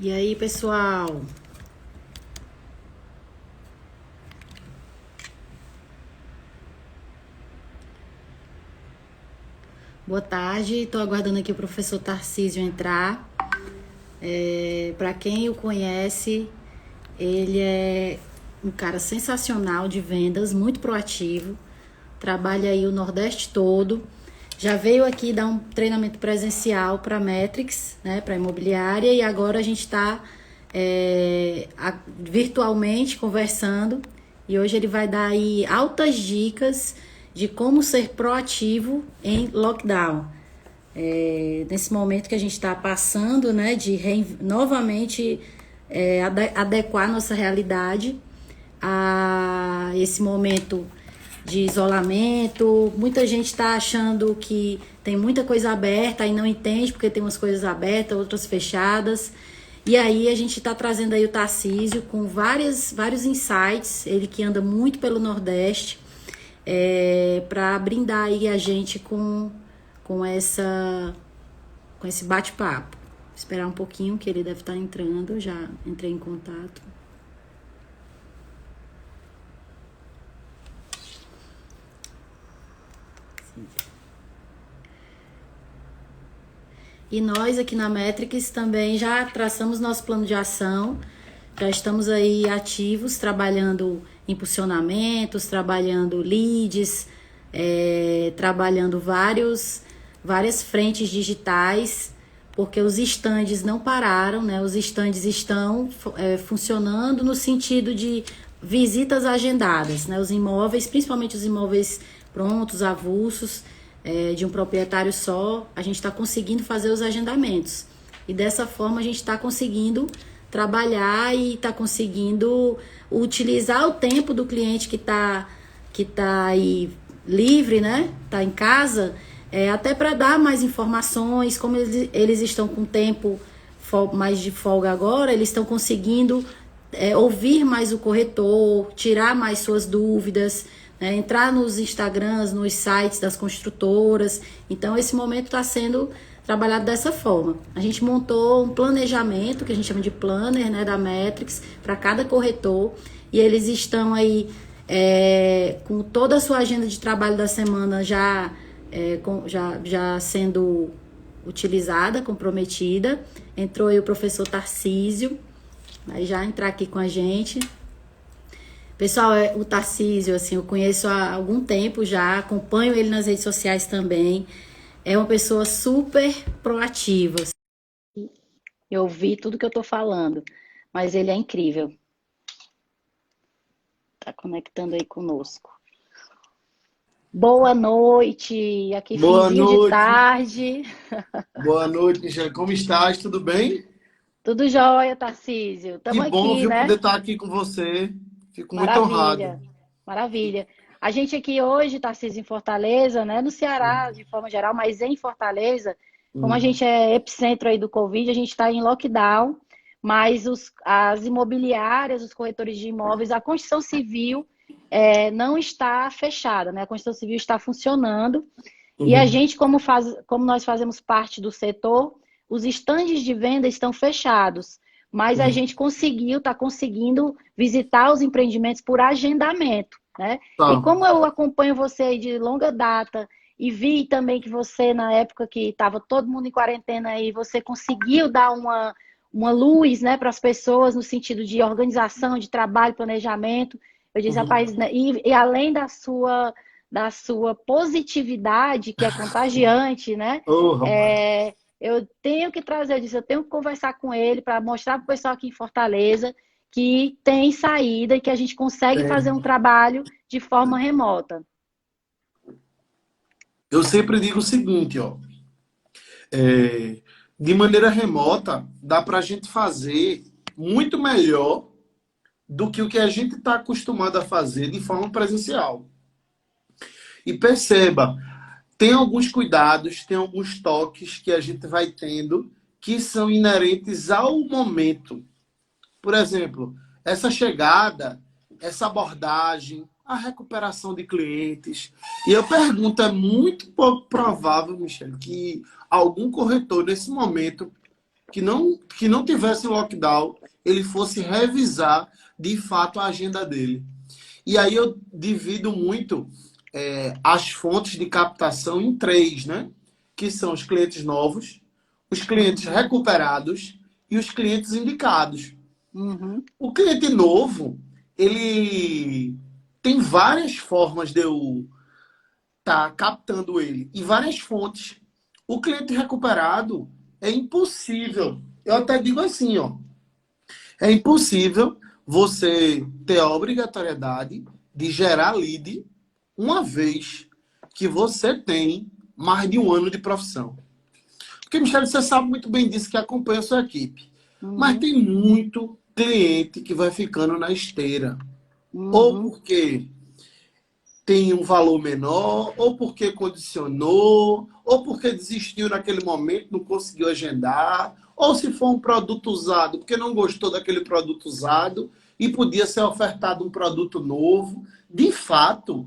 E aí, pessoal? Boa tarde. Estou aguardando aqui o professor Tarcísio entrar. Para quem o conhece, ele é um cara sensacional de vendas, muito proativo. Trabalha aí o Nordeste todo. Já veio aqui dar um treinamento presencial para Metrics, né, para imobiliária, e agora a gente está virtualmente conversando. E hoje ele vai dar aí altas dicas de como ser proativo em lockdown. Nesse momento que a gente está passando, né, de novamente adequar nossa realidade a esse momento de isolamento. Muita gente está achando que tem muita coisa aberta e não entende porque tem umas coisas abertas, outras fechadas. E aí a gente está trazendo aí o Tarcísio com vários insights, ele que anda muito pelo Nordeste, para brindar aí a gente com esse bate-papo. Esperar um pouquinho que ele deve estar entrando, já entrei em contato. E nós aqui na Metrics também já traçamos nosso plano de ação, já estamos aí ativos, trabalhando impulsionamentos, trabalhando leads, trabalhando várias frentes digitais, porque os estandes não pararam, né? Os estandes estão funcionando no sentido de visitas agendadas, né? Os imóveis, principalmente os imóveis prontos, avulsos, de um proprietário só, a gente está conseguindo fazer os agendamentos. E dessa forma a gente está conseguindo trabalhar e está conseguindo utilizar o tempo do cliente que tá aí livre, né? Tá em casa, até para dar mais informações. Como eles estão com tempo mais de folga agora, eles estão conseguindo ouvir mais o corretor, tirar mais suas dúvidas, entrar nos Instagrams, nos sites das construtoras. Então, esse momento está sendo trabalhado dessa forma. A gente montou um planejamento, que a gente chama de planner, né, da Metrics, para cada corretor, e eles estão aí com toda a sua agenda de trabalho da semana já sendo utilizada, comprometida. Entrou aí o professor Tarcísio, vai já entrar aqui com a gente. Pessoal, o Tarcísio, assim, eu conheço há algum tempo já, acompanho ele nas redes sociais também. É uma pessoa super proativa. Eu vi tudo que eu tô falando, mas ele é incrível. Tá conectando aí conosco. Boa noite, aqui Boa finzinho de noite. tarde. Boa noite, Michele. Como estás? Tudo bem? Tudo jóia, Tarcísio. Que Estamos bom, aqui, viu, poder né? estar aqui com você. Fico muito honrado. Maravilha, maravilha. A gente aqui hoje, Tarcísio, em Fortaleza, né? No Ceará, de forma geral, mas em Fortaleza, como a Hum, gente é epicentro aí do Covid, a gente está em lockdown, mas as imobiliárias, os corretores de imóveis, a construção civil não está fechada, né? A construção civil está funcionando. E a uhum, gente, como nós fazemos parte do setor, os estandes de venda estão fechados, mas a uhum. gente está conseguindo visitar os empreendimentos por agendamento, né? E Tá. como eu acompanho você aí de longa data e vi também que você, na época que estava todo mundo em quarentena aí, você conseguiu dar uma luz, né, para as pessoas no sentido de organização, de trabalho, planejamento. Eu disse, Uhum. rapaz, né? E além da sua positividade, que é contagiante, né? Ô, rapaz. Eu tenho que trazer, eu disse, eu tenho que conversar com ele para mostrar para o pessoal aqui em Fortaleza que tem saída e que a gente consegue fazer um É, trabalho de forma remota. eu sempre digo o seguinte, ó. é, de maneira remota, dá para a gente fazer muito melhor do que o que a gente está acostumado a fazer de forma presencial. E perceba, tem alguns cuidados, tem alguns toques que a gente vai tendo que são inerentes ao momento. Por exemplo, essa chegada, essa abordagem, a recuperação de clientes. E eu pergunto, é muito pouco provável, Michel, que algum corretor nesse momento que não tivesse lockdown, ele fosse revisar de fato a agenda dele. E aí eu divido muito as fontes de captação em três, né? Que são os clientes novos, os clientes recuperados e os clientes indicados. Uhum. O cliente novo, ele tem várias formas de eu estar captando ele e várias fontes. O cliente recuperado é impossível. Eu até digo assim, ó, é impossível você ter a obrigatoriedade de gerar lead uma vez que você tem mais de um ano de profissão. Porque, Michele, você sabe muito bem disso que acompanha a sua equipe. Mas Uhum. tem muito cliente que vai ficando na esteira. Ou Uhum. porque tem um valor menor, ou porque condicionou, ou porque desistiu naquele momento, não conseguiu agendar, ou se for um produto usado, porque não gostou daquele produto usado e podia ser ofertado um produto novo. De fato,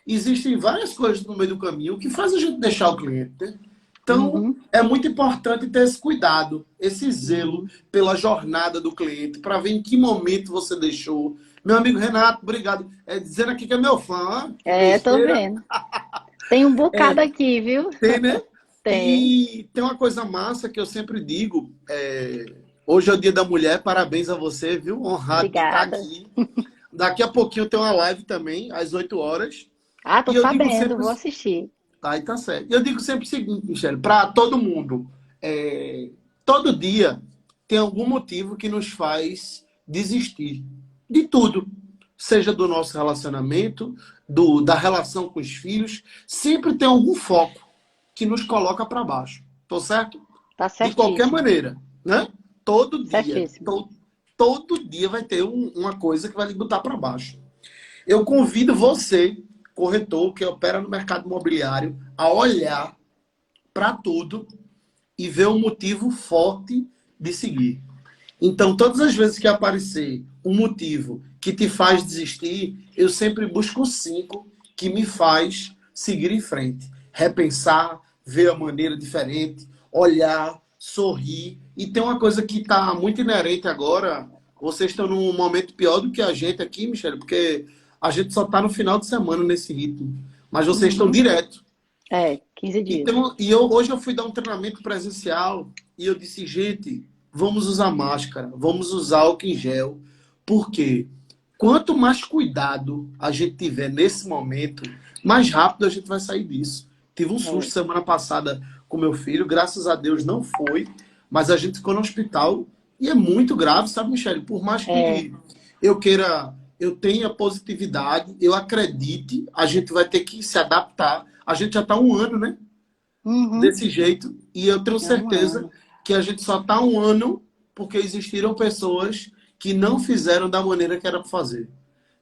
existem várias coisas no meio do caminho que faz a gente deixar o cliente, né? Então, Uhum. é muito importante ter esse cuidado, esse zelo Uhum. pela jornada do cliente, para ver em que momento você deixou. Meu amigo Renato, obrigado. Dizendo aqui que é meu fã, que Tô besteira. vendo. Tem um bocado aqui, viu? Tem, né? Tem. E tem uma coisa massa que eu sempre digo. Hoje é o Dia da Mulher, parabéns a você, viu? Honrado de estar Obrigada. aqui. Daqui a pouquinho tem uma live também, às 8 horas. Ah, tô E eu digo sabendo, sempre vou assistir. Aí tá certo. Eu digo sempre o seguinte, Michele, para todo mundo, todo dia tem algum motivo que nos faz desistir de tudo, seja do nosso relacionamento, da relação com os filhos, sempre tem algum foco que nos coloca para baixo. Tô certo? Tá De qualquer certíssimo. maneira, né? Todo dia, Certíssimo. todo dia vai ter uma coisa que vai lhe botar para baixo. Eu convido você, corretor que opera no mercado imobiliário, a olhar para tudo e ver um motivo forte de seguir. Então, todas as vezes que aparecer um motivo que te faz desistir, eu sempre busco cinco que me faz seguir em frente. Repensar, ver a maneira diferente, olhar, sorrir. E tem uma coisa que está muito inerente agora. Vocês estão num momento pior do que a gente aqui, Michele, porque a gente só está no final de semana nesse ritmo. Mas vocês estão Uhum. direto. 15 dias. Então, hoje eu fui dar um treinamento presencial e eu disse, gente, vamos usar máscara, vamos usar álcool em gel, porque quanto mais cuidado a gente tiver nesse momento, mais rápido a gente vai sair disso. Tive um susto É. semana passada com meu filho, graças a Deus não foi, mas a gente ficou no hospital e é muito grave, sabe, Michele? Por mais É. que eu tenha positividade, eu acredite, a gente vai ter que se adaptar. A gente já está um ano, né? Uhum. Desse jeito. E eu tenho É um certeza ano. que a gente só está um ano porque existiram pessoas que não fizeram da maneira que era para fazer.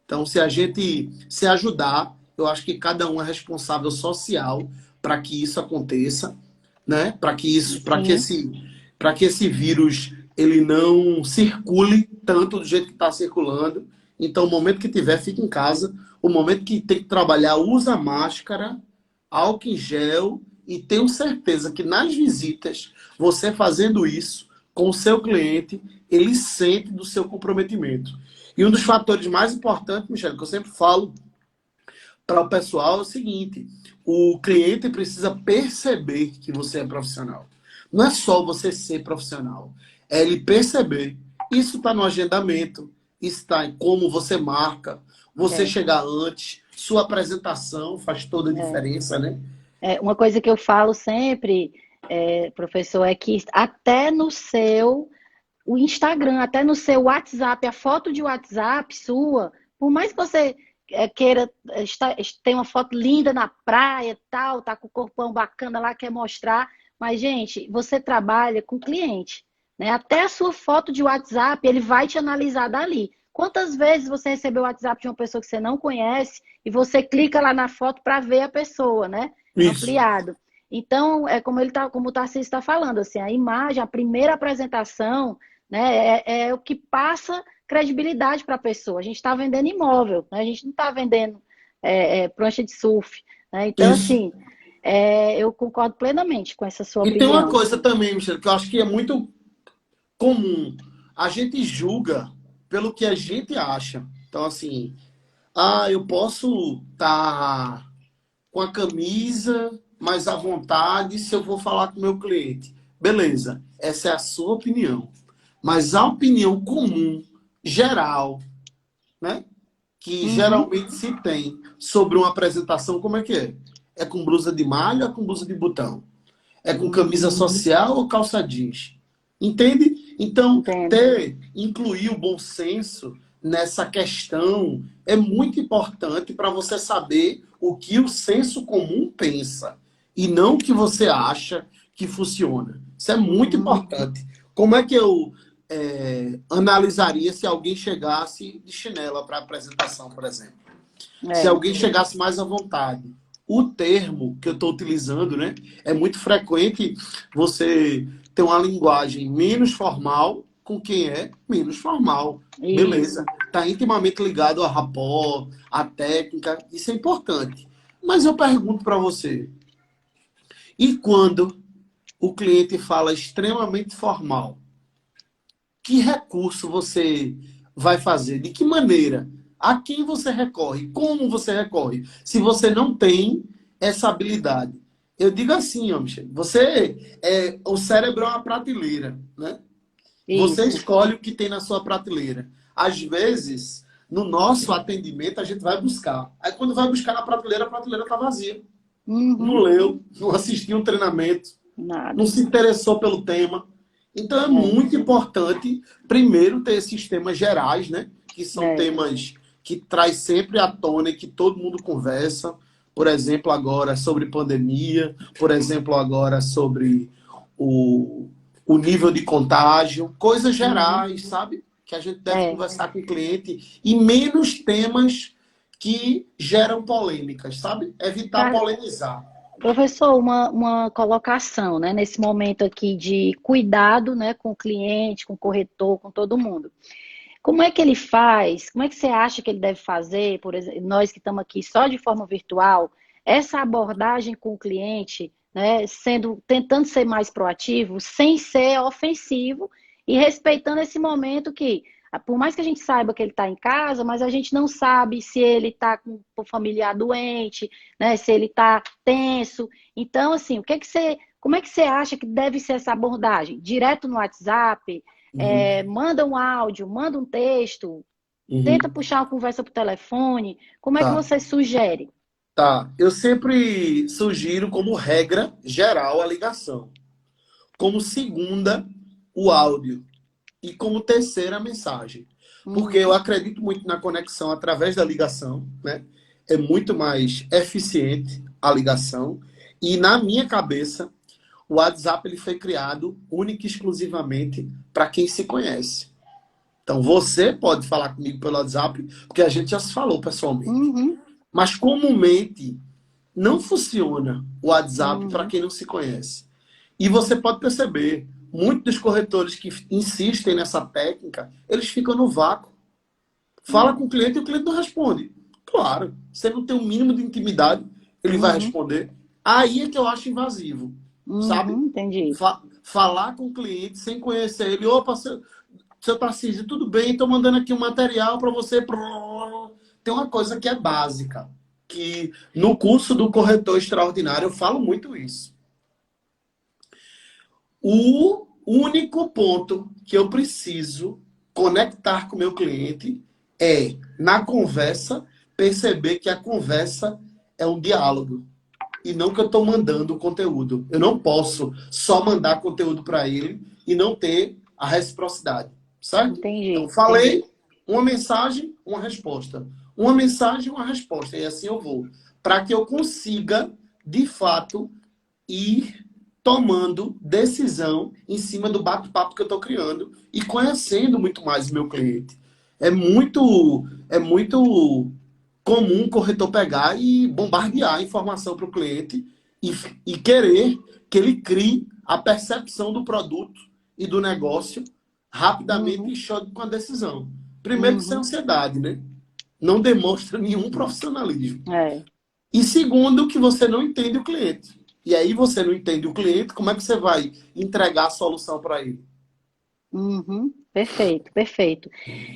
Então, se a gente se ajudar, eu acho que cada um é responsável social para que isso aconteça, né? Sim. Para que esse vírus ele não circule tanto do jeito que está circulando. Então, o momento que tiver, fique em casa. O momento que tem que trabalhar, usa máscara, álcool em gel e tenho certeza que nas visitas, você fazendo isso com o seu cliente, ele sente do seu comprometimento. E um dos fatores mais importantes, Michele, que eu sempre falo para o pessoal é o seguinte: o cliente precisa perceber que você é profissional. Não é só você ser profissional, é ele perceber. Isso está no agendamento, isso está em como você marca, você É. chegar antes, sua apresentação faz toda a É. diferença, né? Uma coisa que eu falo sempre, professor, é que até no seu o Instagram, até no seu WhatsApp, a foto de WhatsApp sua, por mais que você queira ter uma foto linda na praia, tal, tá com o corpão bacana lá, quer mostrar, mas gente, você trabalha com cliente, né? Até a sua foto de WhatsApp, ele vai te analisar dali. Quantas vezes você recebeu o WhatsApp de uma pessoa que você não conhece e você clica lá na foto para ver a pessoa, né? Isso. Ampliado. Então, como o Tarcísio está falando, assim, a imagem, a primeira apresentação, né? É o que passa credibilidade para a pessoa. A gente está vendendo imóvel, né? A gente não está vendendo prancha de surf, né? Então, Isso. assim, eu concordo plenamente com essa sua E tem uma opinião. coisa também, Michele, que eu acho que é muito. comum. A gente julga pelo que a gente acha. Então, assim, eu posso estar com a camisa mais à vontade se eu vou falar com o meu cliente. Beleza, essa é a sua opinião. Mas a opinião comum, geral, né? Que Uhum. geralmente se tem sobre uma apresentação, como é que é? É com blusa de malha ou com blusa de botão? É com camisa Uhum. social ou calça jeans? Entende? Então, Entendo. incluir o bom senso nessa questão é muito importante para você saber o que o senso comum pensa e não o que você acha que funciona. Isso é muito Uhum. importante. Como é que eu analisaria se alguém chegasse de chinela para a apresentação, por exemplo? Se É. alguém chegasse mais à vontade. O termo que eu estou utilizando, né, é muito frequente você ter uma linguagem menos formal com quem é menos formal. Beleza. Isso. Está intimamente ligado a rapport, a técnica, isso é importante. Mas eu pergunto para você, e quando o cliente fala extremamente formal? Que recurso você vai fazer? De que maneira? A quem você recorre? Como você recorre? Se você não tem essa habilidade. Eu digo assim, ó, Michel, o cérebro é uma prateleira, né? Você Isso. escolhe o que tem na sua prateleira. Às vezes, no nosso atendimento, a gente vai buscar. Aí quando vai buscar na prateleira, a prateleira está vazia. Não Uhum. leu, não assistiu um treinamento, não Nada. se interessou pelo tema. Então é É. muito importante, primeiro, ter esses temas gerais, né? Que são É. temas que traz sempre à tona e que todo mundo conversa. Por exemplo, agora sobre pandemia, por exemplo, agora sobre o, o nível de contágio, coisas Uhum. gerais, sabe? Que a gente deve É. conversar com o cliente e menos temas que geram polêmicas, sabe? Evitar Cara, polemizar. professor, uma colocação, né, nesse momento aqui de cuidado, né, com o cliente, com o corretor, com todo mundo. Como é que ele faz? Como é que você acha que ele deve fazer, por exemplo, nós que estamos aqui só de forma virtual, essa abordagem com o cliente, né, tentando ser mais proativo, sem ser ofensivo e respeitando esse momento que, por mais que a gente saiba que ele está em casa, mas a gente não sabe se ele está com o familiar doente, né, se ele está tenso. Então, assim, como é que você acha que deve ser essa abordagem? Direto no WhatsApp? Uhum. Manda um áudio, manda um texto, tenta Uhum. puxar uma conversa por telefone. Como é que Tá. você sugere? Tá. Eu sempre sugiro como regra geral a ligação. Como segunda, o áudio. E como terceira, a mensagem. Porque eu Uhum, acredito muito na conexão através da ligação, né? É muito mais eficiente a ligação. E na minha cabeça, o WhatsApp ele foi criado única e exclusivamente para quem se conhece. Então você pode falar comigo pelo WhatsApp, porque a gente já se falou pessoalmente. uhum, Mas comumente não funciona o WhatsApp para uhum, quem não se conhece. E você pode perceber, muitos dos corretores que insistem nessa técnica, eles ficam no vácuo. Fala é, com o cliente e o cliente não responde. Claro, você não tem um mínimo de intimidade, ele vai uhum, responder. Aí é que eu acho invasivo, sabe? entendi. Falar com o cliente sem conhecer ele. Opa, seu Tarcísio, tudo bem? Estou mandando aqui um material para você. Tem uma coisa que é básica, que no curso do corretor extraordinário eu falo muito isso. O único ponto que eu preciso conectar com o meu cliente é, na conversa, perceber que a conversa é um diálogo. E não que eu estou mandando conteúdo. Eu não posso só mandar conteúdo para ele e não ter a reciprocidade. Certo? Então, Entendi, entendi. falei, uma mensagem, uma resposta. Uma mensagem, uma resposta. E assim eu vou. Para que eu consiga, de fato, ir tomando decisão em cima do bate-papo que eu estou criando e conhecendo muito mais o meu cliente. É muito comum o corretor pegar e bombardear a informação para o cliente e, e querer que ele crie a percepção do produto e do negócio rapidamente Uhum, e chegue com a decisão. Primeiro, que isso é uhum, ansiedade, né? Não demonstra nenhum profissionalismo. é, E segundo, que você não entende o cliente. E aí você não entende o cliente, como é que você vai entregar a solução para ele? Uhum, perfeito, perfeito.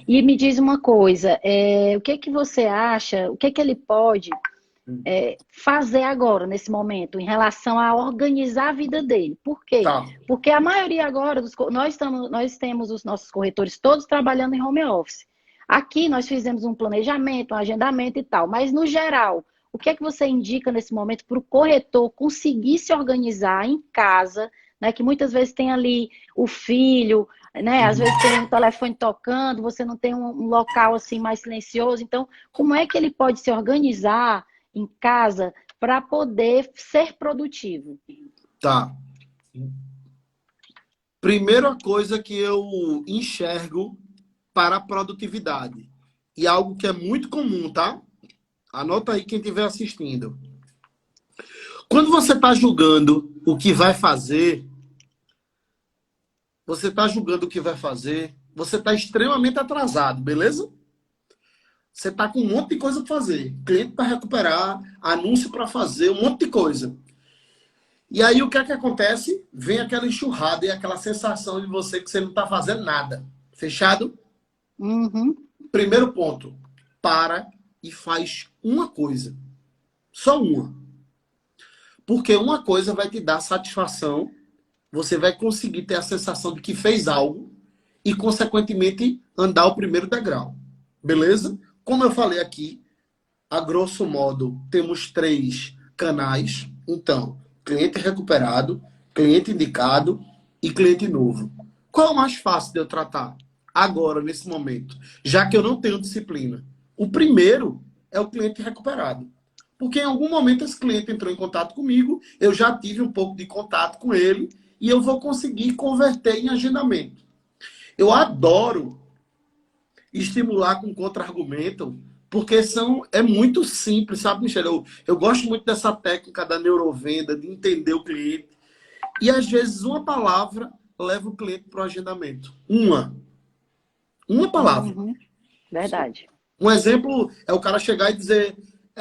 E me diz uma coisa, o que que você acha, o que que ele pode fazer agora, nesse momento, em relação a organizar a vida dele? Por quê? Tá, Porque a maioria agora, nós temos os nossos corretores todos trabalhando em home office. Aqui nós fizemos um planejamento, um agendamento e tal, mas no geral, o que é que você indica nesse momento para o corretor conseguir se organizar em casa, né? Que muitas vezes tem ali o filho, né? Às vezes tem um telefone tocando, você não tem um local assim mais silencioso. Então, como é que ele pode se organizar em casa para poder ser produtivo? tá. Primeira coisa que eu enxergo para a produtividade, e algo que é muito comum, tá? Anota aí quem estiver assistindo. Quando você está julgando o que vai fazer, você está julgando o que vai fazer, você está extremamente atrasado, beleza? Você está com um monte de coisa para fazer. Cliente para recuperar, anúncio para fazer, um monte de coisa. E aí o que é que acontece? Vem aquela enxurrada e aquela sensação de você que você não está fazendo nada. Fechado? Uhum, Primeiro ponto. Para e faz uma coisa. Só uma. Porque uma coisa vai te dar satisfação, você vai conseguir ter a sensação de que fez algo e, consequentemente, andar o primeiro degrau. Beleza? Como eu falei aqui, a grosso modo, temos três canais. Então, cliente recuperado, cliente indicado e cliente novo. Qual é o mais fácil de eu tratar agora, nesse momento? Já que eu não tenho disciplina. O primeiro é o cliente recuperado. Porque em algum momento esse cliente entrou em contato comigo, eu já tive um pouco de contato com ele e eu vou conseguir converter em agendamento. Eu adoro estimular com contra-argumento, porque é muito simples, sabe, Michele? Eu gosto muito dessa técnica da neurovenda, de entender o cliente. E às vezes uma palavra leva o cliente para o agendamento. Uma palavra. uhum, verdade. Um exemplo é o cara chegar e dizer: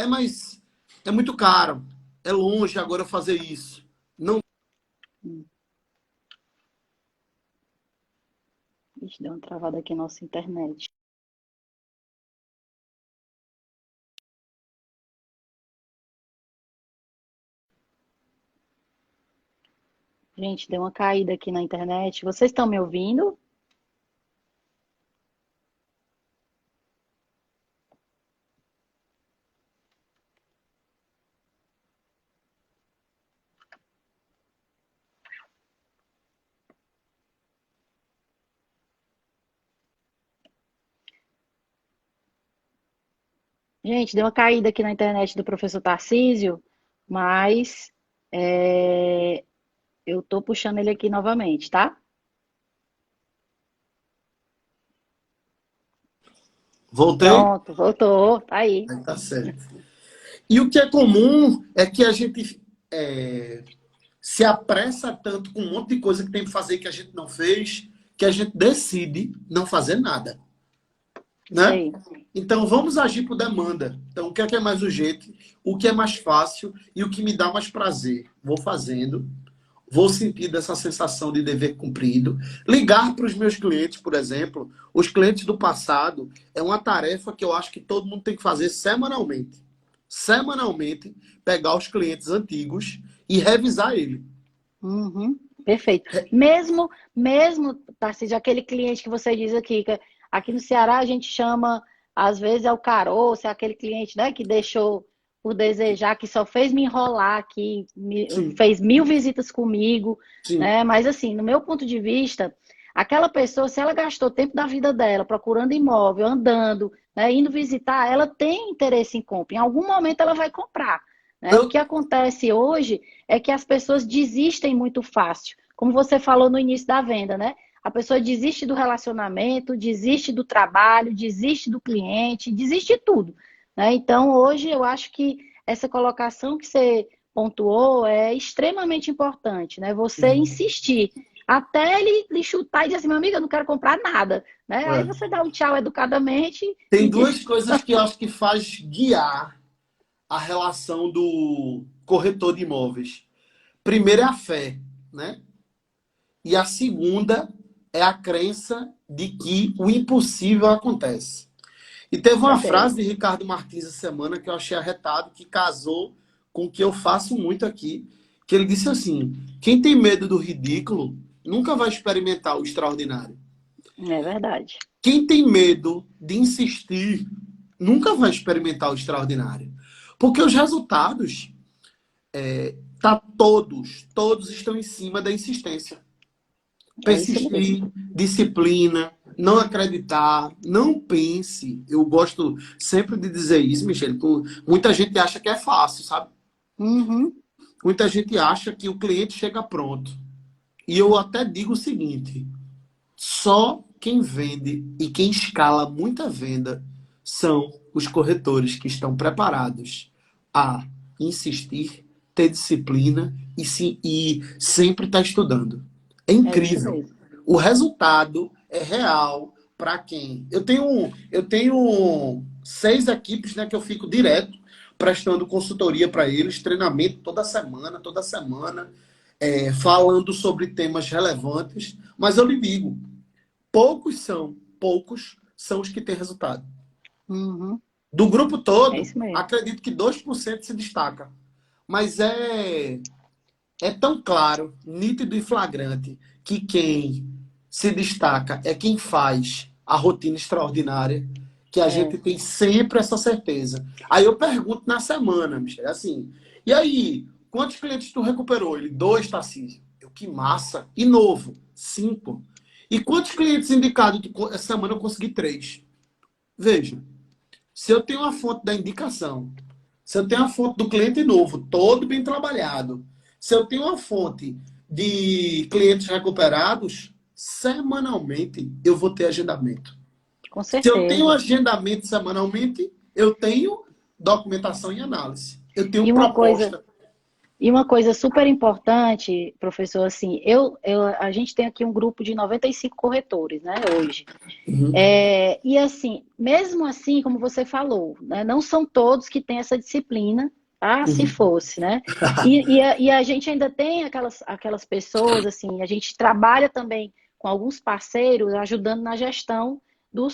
mas é muito caro, é longe agora eu fazer isso. Não. Ixi, deu uma travada aqui na nossa internet. Gente, deu uma caída aqui na internet. Vocês estão me ouvindo? Gente, deu uma caída aqui na internet do professor Tarcísio, mas é, eu tô puxando ele aqui novamente, tá? Voltei? Pronto, voltou, tá aí. Aí tá certo. E o que é comum é que a gente se apressa tanto com um monte de coisa que tem que fazer que a gente não fez, que a gente decide não fazer nada, Isso né? aí. Então vamos agir por demanda. Então o que é mais urgente, o que é mais fácil e o que me dá mais prazer. Vou fazendo, vou sentir essa sensação de dever cumprido. Ligar para os meus clientes, por exemplo, os clientes do passado, é uma tarefa que eu acho que todo mundo tem que fazer semanalmente. Semanalmente, pegar os clientes antigos e revisar ele. Uhum, perfeito. Mesmo, Tarcísio, aquele cliente que você diz aqui, que aqui no Ceará a gente chama, às vezes é o caroço, é aquele cliente, né, que deixou por desejar, que só fez me enrolar aqui, Sim, fez 1.000 visitas comigo, sim. né? Mas assim, no meu ponto de vista, aquela pessoa, se ela gastou tempo da vida dela procurando imóvel, andando, né, indo visitar, ela tem interesse em compra. Em algum momento ela vai comprar, né? O Eu, que acontece hoje é que as pessoas desistem muito fácil. Como você falou no início da venda, né? A pessoa desiste do relacionamento, desiste do trabalho, desiste do cliente, desiste de tudo, né? Então, hoje eu acho que essa colocação que você pontuou é extremamente importante, né? Você insistir até ele lhe chutar e dizer assim, meu amigo, eu não quero comprar nada, né? Aí é. você dá um tchau educadamente Tem e duas diz, coisas que eu acho que faz guiar a relação do corretor de imóveis. Primeiro é a fé, né? E a segunda é a crença de que o impossível acontece. E teve uma frase de Ricardo Martins essa semana que eu achei arretado, que casou com o que eu faço muito aqui, que ele disse assim: quem tem medo do ridículo nunca vai experimentar o extraordinário. É verdade. Quem tem medo de insistir nunca vai experimentar o extraordinário. Porque os resultados, todos estão em cima da insistência. Persistir, disciplina, não acreditar, não pense. Eu gosto sempre de dizer isso, Michele. Muita gente acha que é fácil, sabe? Uhum. Muita gente acha que o cliente chega pronto. E eu até digo o seguinte: só quem vende e quem escala muita venda são os corretores que estão preparados a insistir, ter disciplina e sempre estar estudando. É incrível. O resultado é real para quem... Eu tenho 6 equipes, né, que eu fico direto prestando consultoria para eles, treinamento toda semana, falando sobre temas relevantes, mas eu lhe digo, poucos são os que têm resultado. Uhum. Do grupo todo, É acredito que 2% se destaca. Mas é tão claro, nítido e flagrante, que quem se destaca é quem faz a rotina extraordinária, que a gente tem sempre essa certeza. Aí eu pergunto na semana, Michel, assim, e aí, quantos clientes tu recuperou? Ele, 2, Tarcísio. Eu, que massa. E novo, 5. E quantos clientes indicados essa semana eu consegui 3? Veja, se eu tenho a fonte da indicação, se eu tenho a fonte do cliente novo, todo bem trabalhado, se eu tenho uma fonte de clientes recuperados, semanalmente eu vou ter agendamento. Com Se eu tenho certeza. agendamento semanalmente, eu tenho documentação e análise. Eu tenho E proposta. uma coisa super importante, professor, assim, a gente tem aqui um grupo de 95 corretores, né, hoje. Uhum. E assim, mesmo assim, como você falou, né, não são todos que têm essa disciplina, tá? Se fosse, né? E a gente ainda tem aquelas pessoas, assim, a gente trabalha também com alguns parceiros ajudando na gestão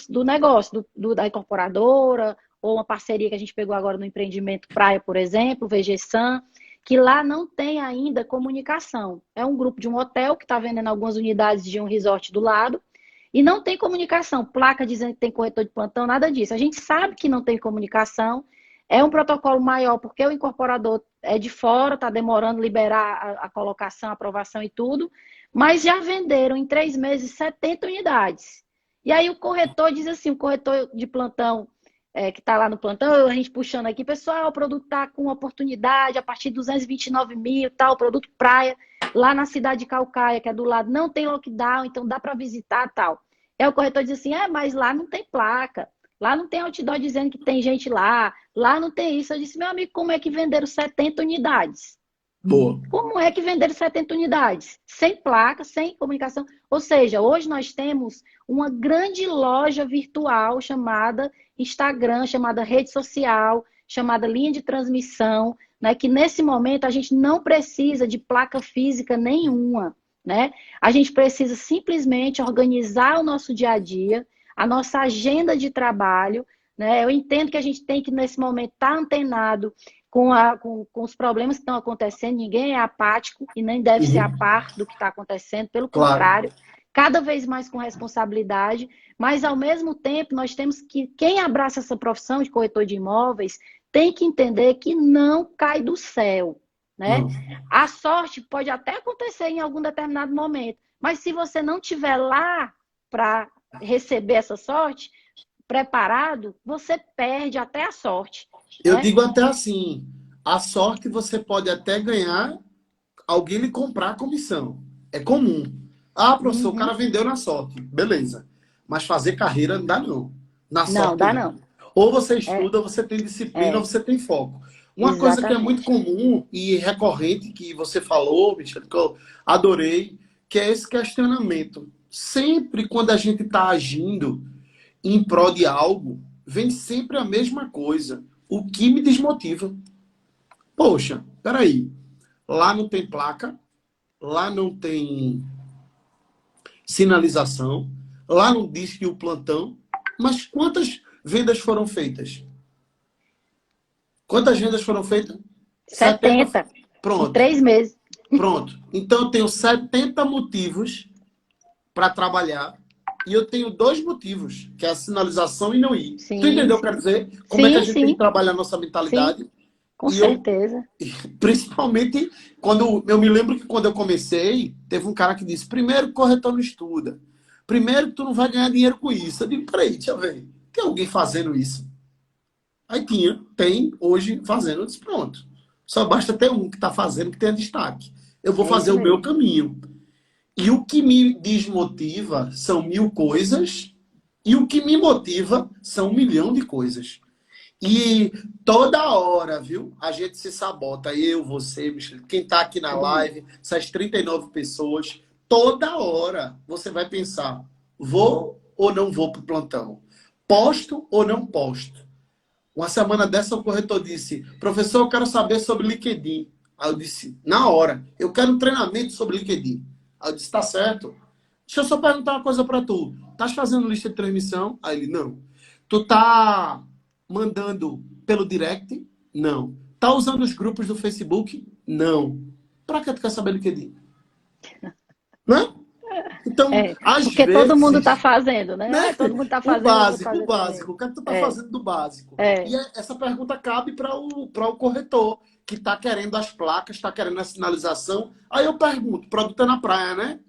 do negócio, da incorporadora, ou uma parceria que a gente pegou agora no empreendimento Praia, por exemplo, VGSAM, que lá não tem ainda comunicação. É um grupo de um hotel que está vendendo algumas unidades de um resort do lado, e não tem comunicação, placa dizendo que tem corretor de plantão, nada disso. A gente sabe que não tem comunicação, é um protocolo maior, porque o incorporador é de fora, está demorando liberar a colocação, a aprovação e tudo, mas já venderam em 3 meses 70 unidades. E aí o corretor diz assim, o corretor de plantão, que está lá no plantão, a gente puxando aqui, pessoal, o produto está com oportunidade a partir de 229 mil, tal, produto praia, lá na cidade de Calcaia, que é do lado, não tem lockdown, então dá para visitar, tal. Aí o corretor diz assim, mas lá não tem placa, lá não tem outdoor dizendo que tem gente lá não tem isso. Eu disse, meu amigo, como é que venderam 70 unidades? Boa. Como é que venderam 70 unidades? Sem placa, sem comunicação. Ou seja, hoje nós temos uma grande loja virtual chamada Instagram, chamada rede social, chamada linha de transmissão, né? Que nesse momento a gente não precisa de placa física nenhuma, né? A gente precisa simplesmente organizar o nosso dia a dia, a nossa agenda de trabalho, né? Eu entendo que a gente tem que, nesse momento, estar antenado com os problemas que estão acontecendo, ninguém é apático e nem deve ser a par do que está acontecendo, pelo contrário, cada vez mais com responsabilidade, mas ao mesmo tempo nós temos que, quem abraça essa profissão de corretor de imóveis, tem que entender que não cai do céu, né? A sorte pode até acontecer em algum determinado momento, mas se você não estiver lá para receber essa sorte, preparado, você perde até a sorte. Eu digo até assim, a sorte você pode até ganhar alguém lhe comprar a comissão. É comum. Ah, professor, o cara vendeu na sorte. Beleza. Mas fazer carreira não dá não. Na sorte não dá não. Ou você estuda, ou você tem disciplina, ou você tem foco. Uma coisa que é muito comum e recorrente que você falou, Michel, que eu adorei, que é esse questionamento. Sempre quando a gente está agindo em prol de algo, vem sempre a mesma coisa. O que me desmotiva? Poxa, peraí. Lá não tem placa, lá não tem sinalização, lá no Disque o Plantão, mas quantas vendas foram feitas? Quantas vendas foram feitas? 70. Pronto. Em 3 meses. Pronto. Então eu tenho 70 motivos para trabalhar e eu tenho 2 motivos, que é a sinalização e não ir. Sim, Tu entendeu o que eu quero dizer? Como é que a gente tem que trabalhar a nossa mentalidade? Sim, com certeza. Principalmente quando eu me lembro que quando eu comecei, teve um cara que disse: primeiro, corretor não estuda. Primeiro, tu não vai ganhar dinheiro com isso. Eu digo: peraí, deixa eu ver. Tem alguém fazendo isso? Aí tem hoje fazendo. Eu disse: pronto. Só basta ter um que está fazendo, que tenha destaque. Eu vou fazer o meu caminho. E o que me desmotiva são 1000 coisas, e o que me motiva são 1 milhão de coisas. E toda hora, viu? A gente se sabota. Eu, você, Michele, quem está aqui na live, essas 39 pessoas, toda hora você vai pensar: vou ou não vou para o plantão? Posto ou não posto? Uma semana dessa o corretor disse: professor, eu quero saber sobre LinkedIn. Aí eu disse, na hora, eu quero um treinamento sobre LinkedIn. Aí eu disse: tá certo. Deixa eu só perguntar uma coisa para tu. Estás fazendo lista de transmissão? Aí ele: não. Tu tá mandando pelo direct? Não. Tá usando os grupos do Facebook? Não. Para que tu quer saber LinkedIn? Não? Então, às porque vezes... todo mundo está fazendo, né? Todo mundo está fazendo. O básico. O que é que tu está fazendo do básico? E essa pergunta cabe para o corretor, que está querendo as placas, está querendo a sinalização. Aí eu pergunto: produto é na praia, né?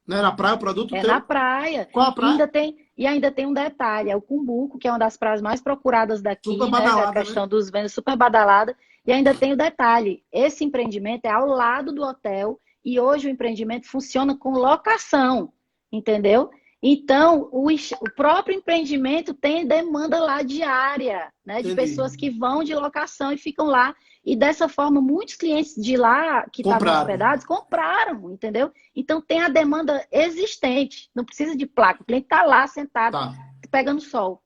Não é na praia o produto teu? É na praia. Qual a praia? Ainda tem um detalhe: é o Cumbuco, que é uma das praias mais procuradas daqui, super né? badalada, A questão né? dos vendas, super badalada. E ainda tem o detalhe: esse empreendimento é ao lado do hotel, e hoje o empreendimento funciona com locação, entendeu? Então, o próprio empreendimento tem demanda lá diária, né? De Entendi. pessoas que vão de locação e ficam lá. E dessa forma, muitos clientes de lá que estavam hospedados compraram, entendeu? Então, tem a demanda existente. Não precisa de placa. O cliente está lá sentado, pegando sol.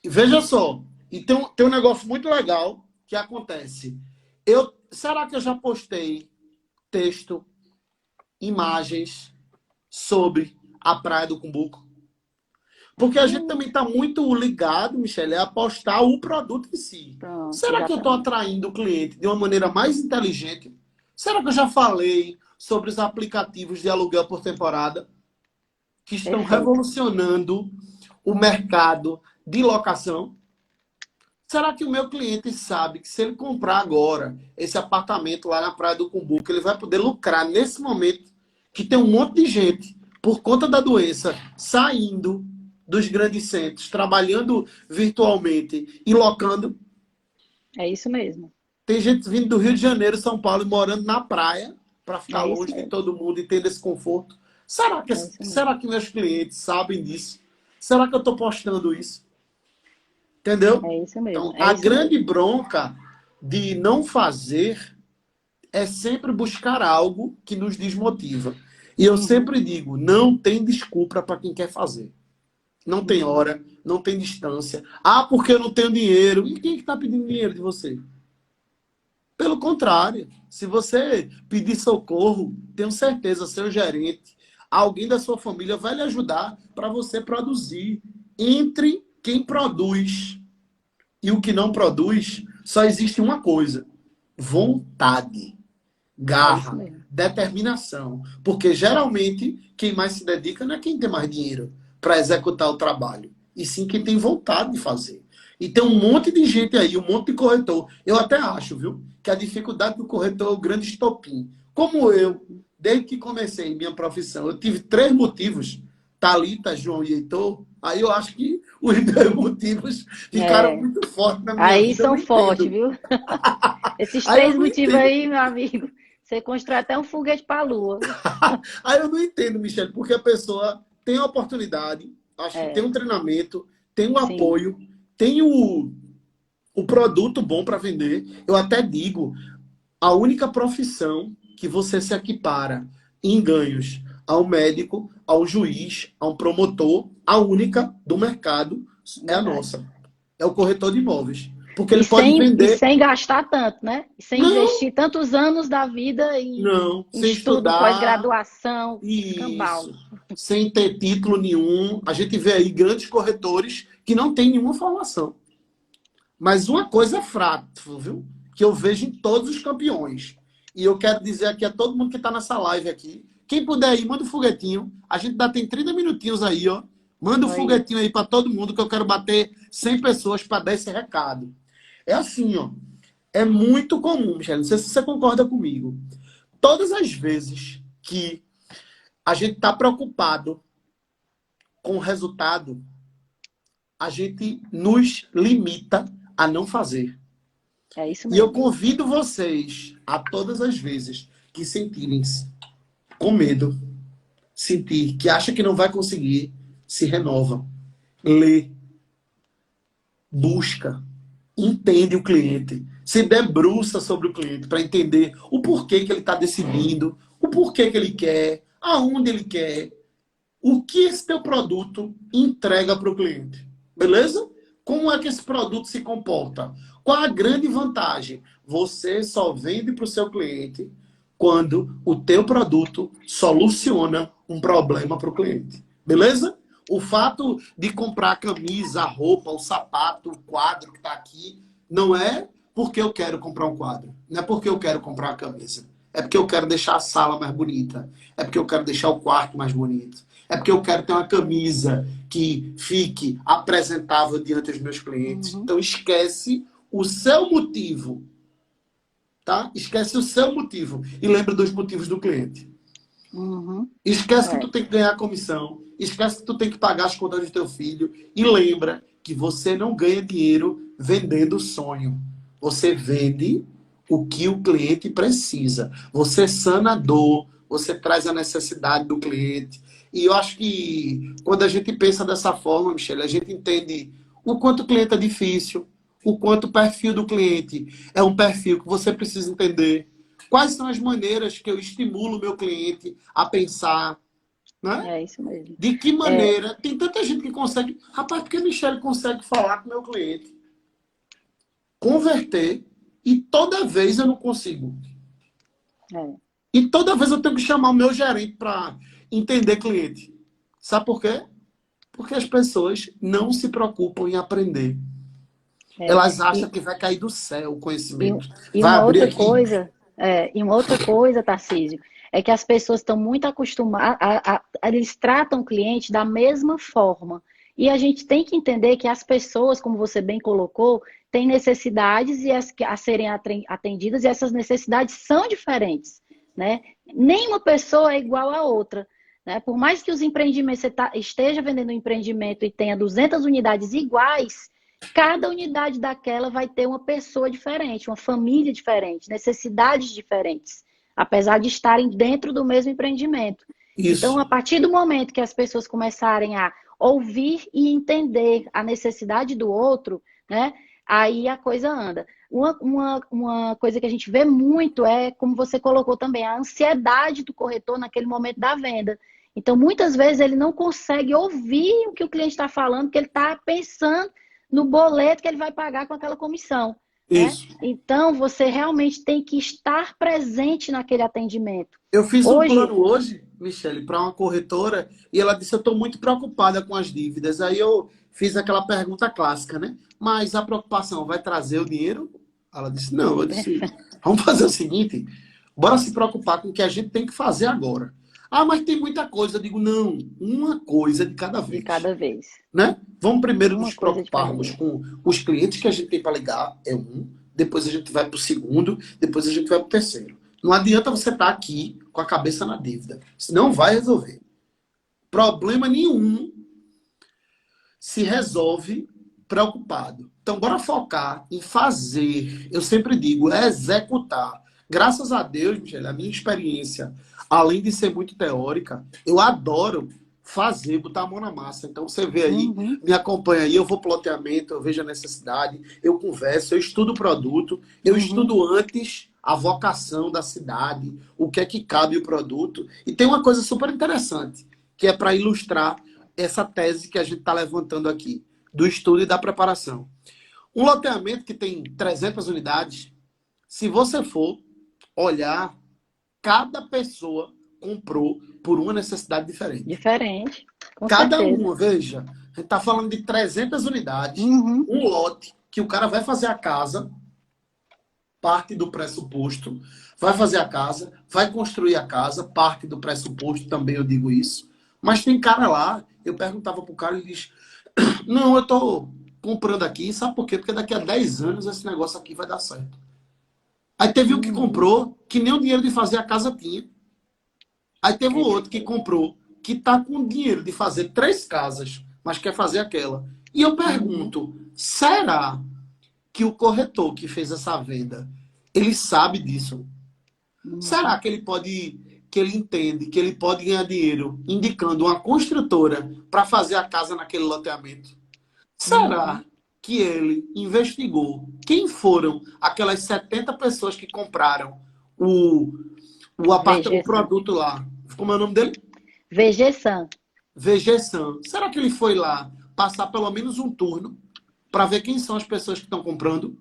Veja só. E tem um negócio muito legal que acontece. Será que eu já postei texto, imagens sobre a Praia do Cumbuco? Porque a gente também está muito ligado, Michele, a postar o produto em si. Pronto, será que eu estou atraindo o cliente de uma maneira mais inteligente? Será que eu já falei sobre os aplicativos de aluguel por temporada que estão revolucionando o mercado de locação? Será que o meu cliente sabe que se ele comprar agora esse apartamento lá na Praia do Cumbuco, ele vai poder lucrar nesse momento que tem um monte de gente, por conta da doença, saindo dos grandes centros, trabalhando virtualmente e locando? É isso mesmo. Tem gente vindo do Rio de Janeiro, São Paulo, morando na praia para ficar longe de todo mundo e ter esse conforto. Será que meus clientes sabem disso? Será que eu estou postando isso? Entendeu? É isso mesmo. Então, a grande bronca de não fazer é sempre buscar algo que nos desmotiva. E eu sempre digo: não tem desculpa para quem quer fazer. Não tem hora, não tem distância. Ah, porque eu não tenho dinheiro. E quem é que está pedindo dinheiro de você? Pelo contrário, se você pedir socorro, tenho certeza, seu gerente, alguém da sua família vai lhe ajudar para você produzir. Entre quem produz e o que não produz, só existe uma coisa: vontade, garra, determinação. Porque geralmente quem mais se dedica não é quem tem mais dinheiro para executar o trabalho, e sim quem tem vontade de fazer. E tem um monte de gente aí, um monte de corretor. Eu até acho, viu, que a dificuldade do corretor é o grande estopim. Como eu, desde que comecei minha profissão, eu tive 3 motivos: Thalita, João e Heitor. Aí eu acho que os 2 motivos ficaram muito fortes na minha vida. Aí são fortes, viu? Esses 3 motivos aí, meu amigo, você constrói até um foguete para a Lua. Aí eu não entendo, Michele, porque a pessoa tem a oportunidade, acho que tem um treinamento, tem um apoio, tem o produto bom para vender. Eu até digo: a única profissão que você se equipara em ganhos ao médico, ao juiz, ao promotor, a única do mercado é a nossa. É o corretor de imóveis. Porque ele pode E vender. sem gastar tanto, né? E sem Não, investir tantos anos da vida não, em sem estudo, estudar. pós-graduação, escambau. Isso. Sem ter título nenhum. A gente vê aí grandes corretores que não têm nenhuma formação. Mas uma coisa é fato, viu? Que eu vejo em todos os campeões. E eu quero dizer aqui a todo mundo que está nessa live aqui. Quem puder ir, manda um foguetinho. A gente ainda tem 30 minutinhos aí, ó. Manda um Aí. foguetinho aí para todo mundo que eu quero bater 100 pessoas para dar esse recado. É assim, ó. É muito comum, Michele. Não sei se você concorda comigo. Todas as vezes que a gente está preocupado com o resultado, a gente nos limita a não fazer. É isso E eu mesmo. convido vocês a todas as vezes que sentirem-se com medo, sentir que acha que não vai conseguir, se renova, lê, busca, entende o cliente, se debruça sobre o cliente para entender o porquê que ele está decidindo, o porquê que ele quer, aonde ele quer, o que esse teu produto entrega para o cliente. Beleza? Como é que esse produto se comporta? Qual a grande vantagem? Você só vende para o seu cliente quando o teu produto soluciona um problema para o cliente. Beleza? O fato de comprar a camisa, a roupa, o sapato, o quadro que está aqui, não é porque eu quero comprar um quadro. Não é porque eu quero comprar uma camisa. É porque eu quero deixar a sala mais bonita. É porque eu quero deixar o quarto mais bonito. É porque eu quero ter uma camisa que fique apresentável diante dos meus clientes. Então esquece o seu motivo. Tá? Esquece o seu motivo. E lembra dos motivos do cliente. Esquece que tu tem que ganhar comissão. Esquece que tu tem que pagar as contas do teu filho. E lembra que você não ganha dinheiro vendendo sonho. Você vende o que o cliente precisa. Você sana a dor. Você traz a necessidade do cliente. E eu acho que quando a gente pensa dessa forma, Michele, a gente entende o quanto o cliente é difícil, o quanto o perfil do cliente é um perfil que você precisa entender. Quais são as maneiras que eu estimulo o meu cliente a pensar, né? É isso mesmo. De que maneira? Tem tanta gente que consegue... Rapaz, porque a Michele consegue falar com o meu cliente, converter, e toda vez eu não consigo. E toda vez eu tenho que chamar o meu gerente para entender cliente. Sabe por quê? Porque as pessoas não se preocupam em aprender. Elas acham que vai cair do céu o conhecimento. E Vai uma abrir outra aqui. coisa, Tarcísio, é que as pessoas estão muito acostumadas, eles tratam o cliente da mesma forma. E a gente tem que entender que as pessoas, como você bem colocou, têm necessidades a serem atendidas, e essas necessidades são diferentes, né? Nenhuma pessoa é igual à outra, né? Por mais que os empreendimentos, você esteja vendendo um empreendimento e tenha 200 unidades iguais, cada unidade daquela vai ter uma pessoa diferente, uma família diferente, necessidades diferentes, apesar de estarem dentro do mesmo empreendimento. Isso. Então, a partir do momento que as pessoas começarem a ouvir e entender a necessidade do outro, né, aí a coisa anda. Uma coisa que a gente vê muito é, como você colocou também, a ansiedade do corretor naquele momento da venda. Então, muitas vezes ele não consegue ouvir o que o cliente está falando, porque ele está pensando no boleto que ele vai pagar com aquela comissão. Isso. Né? Então, você realmente tem que estar presente naquele atendimento. Eu fiz um plano hoje, Michele, para uma corretora, e ela disse: eu estou muito preocupada com as dívidas. Aí eu fiz aquela pergunta clássica, né? Mas a preocupação vai trazer o dinheiro? Ela disse: não. Eu disse: vamos fazer o seguinte, bora se preocupar com o que a gente tem que fazer agora. Ah, mas tem muita coisa. Eu digo: não, uma coisa de cada vez. De cada vez. Né? Vamos primeiro nos preocuparmos com os clientes que a gente tem para ligar, é um. Depois a gente vai para o segundo, depois a gente vai para o terceiro. Não adianta você estar aqui com a cabeça na dívida. Isso não vai resolver. Problema nenhum se resolve preocupado. Então, bora focar em fazer. Eu sempre digo, é executar. Graças a Deus, Michele, a minha experiência, além de ser muito teórica, eu adoro fazer, botar a mão na massa. Então, você vê aí, me acompanha aí, eu vou pro loteamento, eu vejo a necessidade, eu converso, eu estudo o produto, eu estudo antes a vocação da cidade, o que é que cabe o produto. E tem uma coisa super interessante, que é para ilustrar essa tese que a gente está levantando aqui, do estudo e da preparação. Um loteamento que tem 300 unidades, se você for olhar, cada pessoa comprou por uma necessidade diferente. Diferente, com Cada certeza. uma, veja, a gente está falando de 300 unidades, Uhum. um lote que o cara vai fazer a casa, parte do pressuposto, vai fazer a casa, vai construir a casa, parte do pressuposto, também eu digo isso. Mas tem cara lá, eu perguntava pro cara, ele diz, não, eu tô comprando aqui, sabe por quê? Porque daqui a 10 anos esse negócio aqui vai dar certo. Aí teve um que comprou, que nem o dinheiro de fazer a casa tinha. Aí teve o outro que comprou, que tá com dinheiro de fazer 3 casas, mas quer fazer aquela. E eu pergunto, será que o corretor que fez essa venda, ele sabe disso? Será que ele entende que ele pode ganhar dinheiro indicando uma construtora para fazer a casa naquele loteamento? Será que ele investigou quem foram aquelas 70 pessoas que compraram o produto lá? Como é o nome dele? VG Sam. VG Sam. Será que ele foi lá passar pelo menos um turno para ver quem são as pessoas que estão comprando?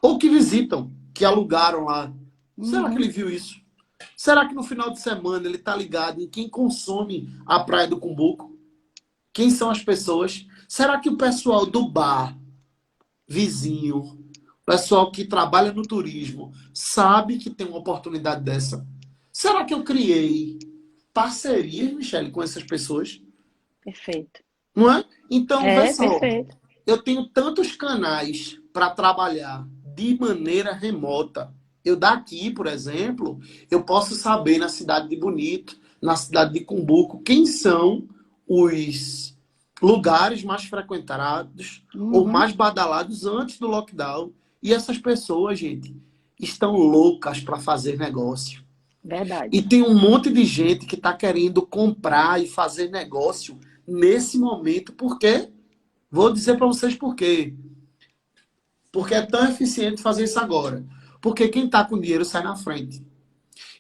Ou que visitam, que alugaram lá. Será que ele viu isso? Será que no final de semana ele está ligado em quem consome a Praia do Cumbuco? Quem são as pessoas? Será que o pessoal do bar, vizinho, o pessoal que trabalha no turismo, sabe que tem uma oportunidade dessa? Será que eu criei parcerias, Michele, com essas pessoas? Perfeito. Não é? Então, vê só. Perfeito. Eu tenho tantos canais para trabalhar de maneira remota. Eu daqui, por exemplo, eu posso saber na cidade de Bonito, na cidade de Cumbuco, quem são os lugares mais frequentados ou mais badalados antes do lockdown. E essas pessoas, gente, estão loucas para fazer negócio. Verdade. E tem um monte de gente que está querendo comprar e fazer negócio nesse momento. Por quê? Vou dizer para vocês por quê. Porque é tão eficiente fazer isso agora. Porque quem está com dinheiro sai na frente.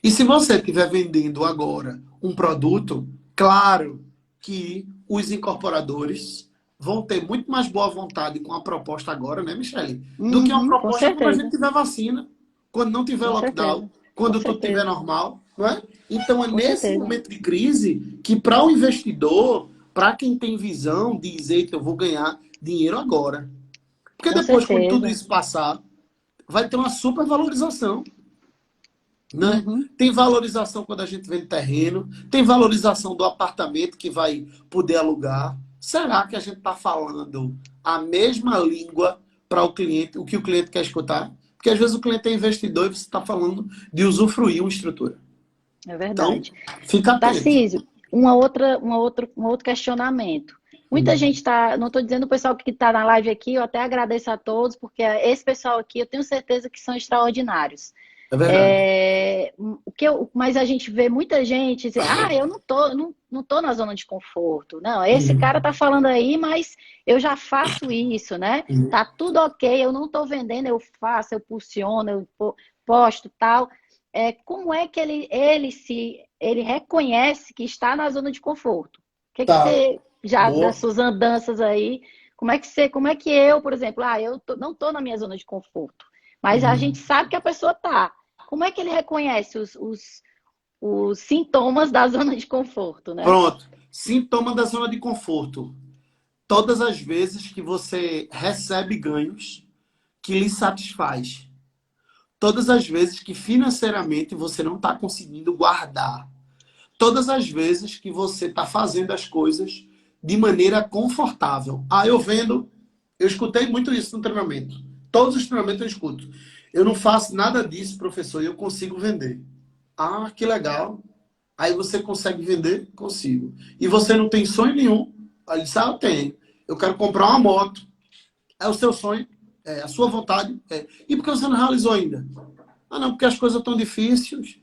E se você estiver vendendo agora um produto, claro que os incorporadores vão ter muito mais boa vontade com a proposta agora, né, Michele? Do que uma proposta quando a gente tiver vacina, quando não tiver lockdown, quando tudo estiver normal, não é? Então é nesse momento de crise que para o investidor, para quem tem visão, dizer que eu vou ganhar dinheiro agora. Porque depois, quando tudo isso passar, vai ter uma supervalorização. Né? Tem valorização quando a gente vende terreno, tem valorização do apartamento que vai poder alugar. Será que a gente está falando a mesma língua para o cliente, o que o cliente quer escutar? Porque às vezes o cliente é investidor e você está falando de usufruir uma estrutura. É verdade. Então, fica atento. Tarcísio, um outro questionamento. Muita gente está, não estou dizendo o pessoal que está na live aqui, eu até agradeço a todos, porque esse pessoal aqui eu tenho certeza que são extraordinários. É verdade. Mas a gente vê muita gente dizer, eu não tô na zona de conforto. Não, esse cara tá falando aí, mas eu já faço isso, né? Tá tudo ok, eu não tô vendendo, eu faço, eu pulsiono, eu posto tal. Como é que ele reconhece que está na zona de conforto? O que você, já das suas andanças aí, como é que eu, por exemplo, não tô na minha zona de conforto, mas a gente sabe que a pessoa tá. Como é que ele reconhece os sintomas da zona de conforto, né? Pronto. Sintoma da zona de conforto. Todas as vezes que você recebe ganhos que lhe satisfaz. Todas as vezes que financeiramente você não está conseguindo guardar. Todas as vezes que você está fazendo as coisas de maneira confortável. Eu escutei muito isso no treinamento. Todos os treinamentos eu escuto. Eu não faço nada disso, professor, e eu consigo vender. Ah, que legal. Aí você consegue vender? Consigo. E você não tem sonho nenhum? Aí ele disse, eu tenho. Eu quero comprar uma moto. É o seu sonho? É a sua vontade? É. E por que você não realizou ainda? Ah, não, porque as coisas estão difíceis.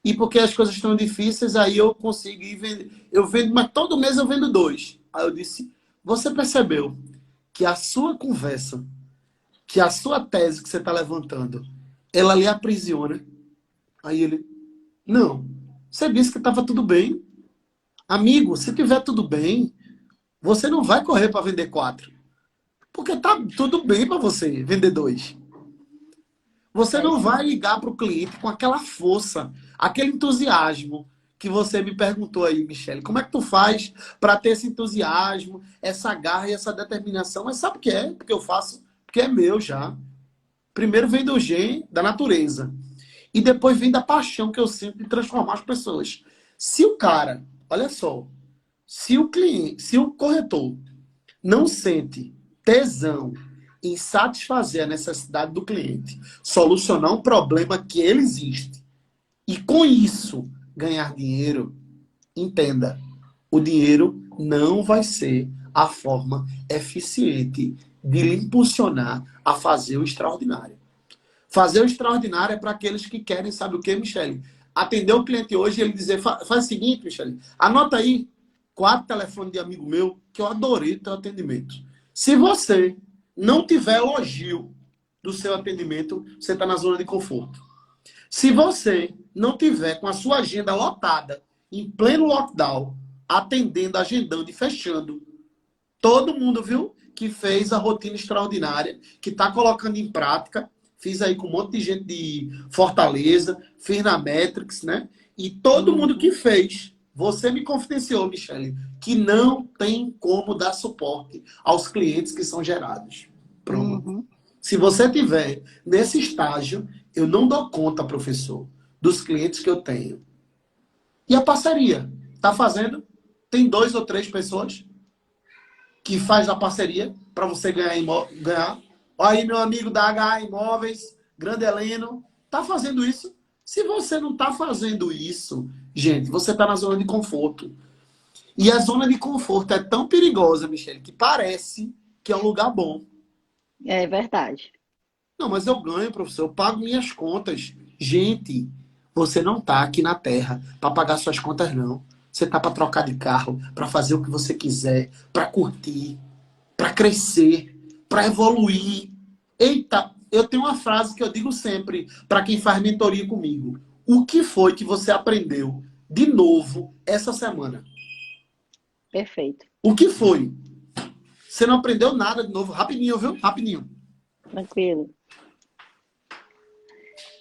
E porque as coisas estão difíceis, aí eu consigo ir vender. Eu vendo, mas todo mês eu vendo 2. Aí eu disse, você percebeu que a sua conversa, que a sua tese que você está levantando, ela lhe aprisiona? Aí ele, não, você disse que estava tudo bem. Amigo, se tiver tudo bem, você não vai correr para vender 4. Porque tá tudo bem para você vender 2. Você não isso. vai ligar para o cliente com aquela força, aquele entusiasmo que você me perguntou aí, Michele. Como é que tu faz para ter esse entusiasmo, essa garra e essa determinação? Mas sabe o que é? Porque eu faço, porque é meu já. Primeiro vem do gen, da natureza. E depois vem da paixão que eu sinto de transformar as pessoas. Se o cara, olha só, se o cliente, se o corretor não sente tesão em satisfazer a necessidade do cliente, solucionar um problema que ele existe e com isso ganhar dinheiro, entenda, o dinheiro não vai ser a forma eficiente de lhe impulsionar a fazer o extraordinário. Fazer o extraordinário é para aqueles que querem, sabe o que, Michele? Atender o cliente hoje e ele dizer, faz o seguinte, Michele, anota aí 4 telefones de amigo meu que eu adorei o teu atendimento. Se você não tiver elogio do seu atendimento, você está na zona de conforto. Se você não tiver com a sua agenda lotada, em pleno lockdown, atendendo, agendando e fechando, todo mundo, viu, que fez a rotina extraordinária, que está colocando em prática, fiz aí com um monte de gente de Fortaleza, fiz na Metrics, né? E todo mundo que fez, você me confidenciou, Michele, que não tem como dar suporte aos clientes que são gerados. Pronto. Uhum. Se você tiver nesse estágio, eu não dou conta, professor, dos clientes que eu tenho. E a parceria? Tá fazendo? Tem 2 ou 3 pessoas que faz a parceria para você ganhar. Olha aí, meu amigo da HA Imóveis, Grande Heleno, tá fazendo isso? Se você não tá fazendo isso, gente, você tá na zona de conforto. E a zona de conforto é tão perigosa, Michele, que parece que é um lugar bom. É verdade. Não, mas eu ganho, professor, eu pago minhas contas. Gente, você não tá aqui na Terra para pagar suas contas, não. Você tá para trocar de carro, para fazer o que você quiser, para curtir, para crescer, para evoluir. Eita, eu tenho uma frase que eu digo sempre para quem faz mentoria comigo. O que foi que você aprendeu de novo essa semana? Perfeito. O que foi? Você não aprendeu nada de novo. Rapidinho, viu? Rapidinho. Tranquilo.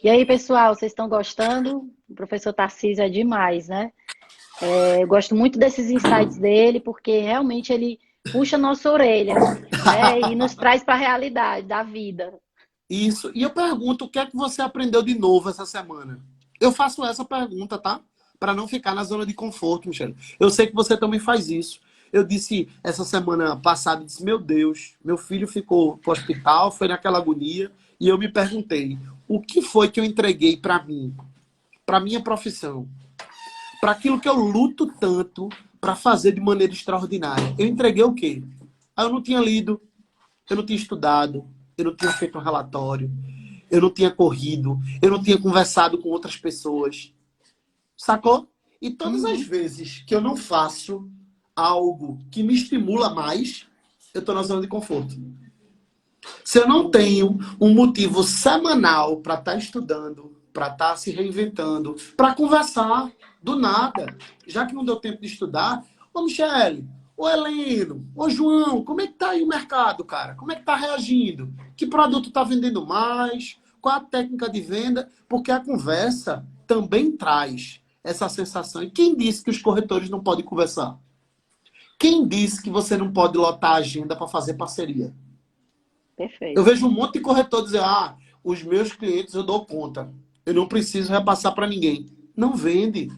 E aí, pessoal, vocês estão gostando? O professor Tarcísio é demais, né? Eu gosto muito desses insights dele, porque realmente ele puxa a nossa orelha, né? E nos traz para a realidade da vida. Isso. E eu pergunto, o que é que você aprendeu de novo essa semana? Eu faço essa pergunta, tá? Para não ficar na zona de conforto, Michele. Eu sei que você também faz isso. Eu disse essa semana passada, disse, meu Deus, meu filho ficou no hospital, foi naquela agonia, e eu me perguntei, o que foi que eu entreguei para mim, para minha profissão, para aquilo que eu luto tanto para fazer de maneira extraordinária? Eu entreguei o quê? Eu não tinha lido, eu não tinha estudado, eu não tinha feito um relatório, eu não tinha corrido, eu não tinha conversado com outras pessoas. Sacou? E todas as vezes que eu não faço algo que me estimula mais, eu estou na zona de conforto. Se eu não tenho um motivo semanal para estar estudando, para estar se reinventando, para conversar do nada, já que não deu tempo de estudar, ô Michele, ô Heleno, ô João, como é que tá aí o mercado, cara? Como é que tá reagindo? Que produto tá vendendo mais? Qual a técnica de venda? Porque a conversa também traz essa sensação. E quem disse que os corretores não podem conversar? Quem disse que você não pode lotar a agenda para fazer parceria? Perfeito. Eu vejo um monte de corretor dizer, os meus clientes eu dou conta. Eu não preciso repassar para ninguém. Não vende.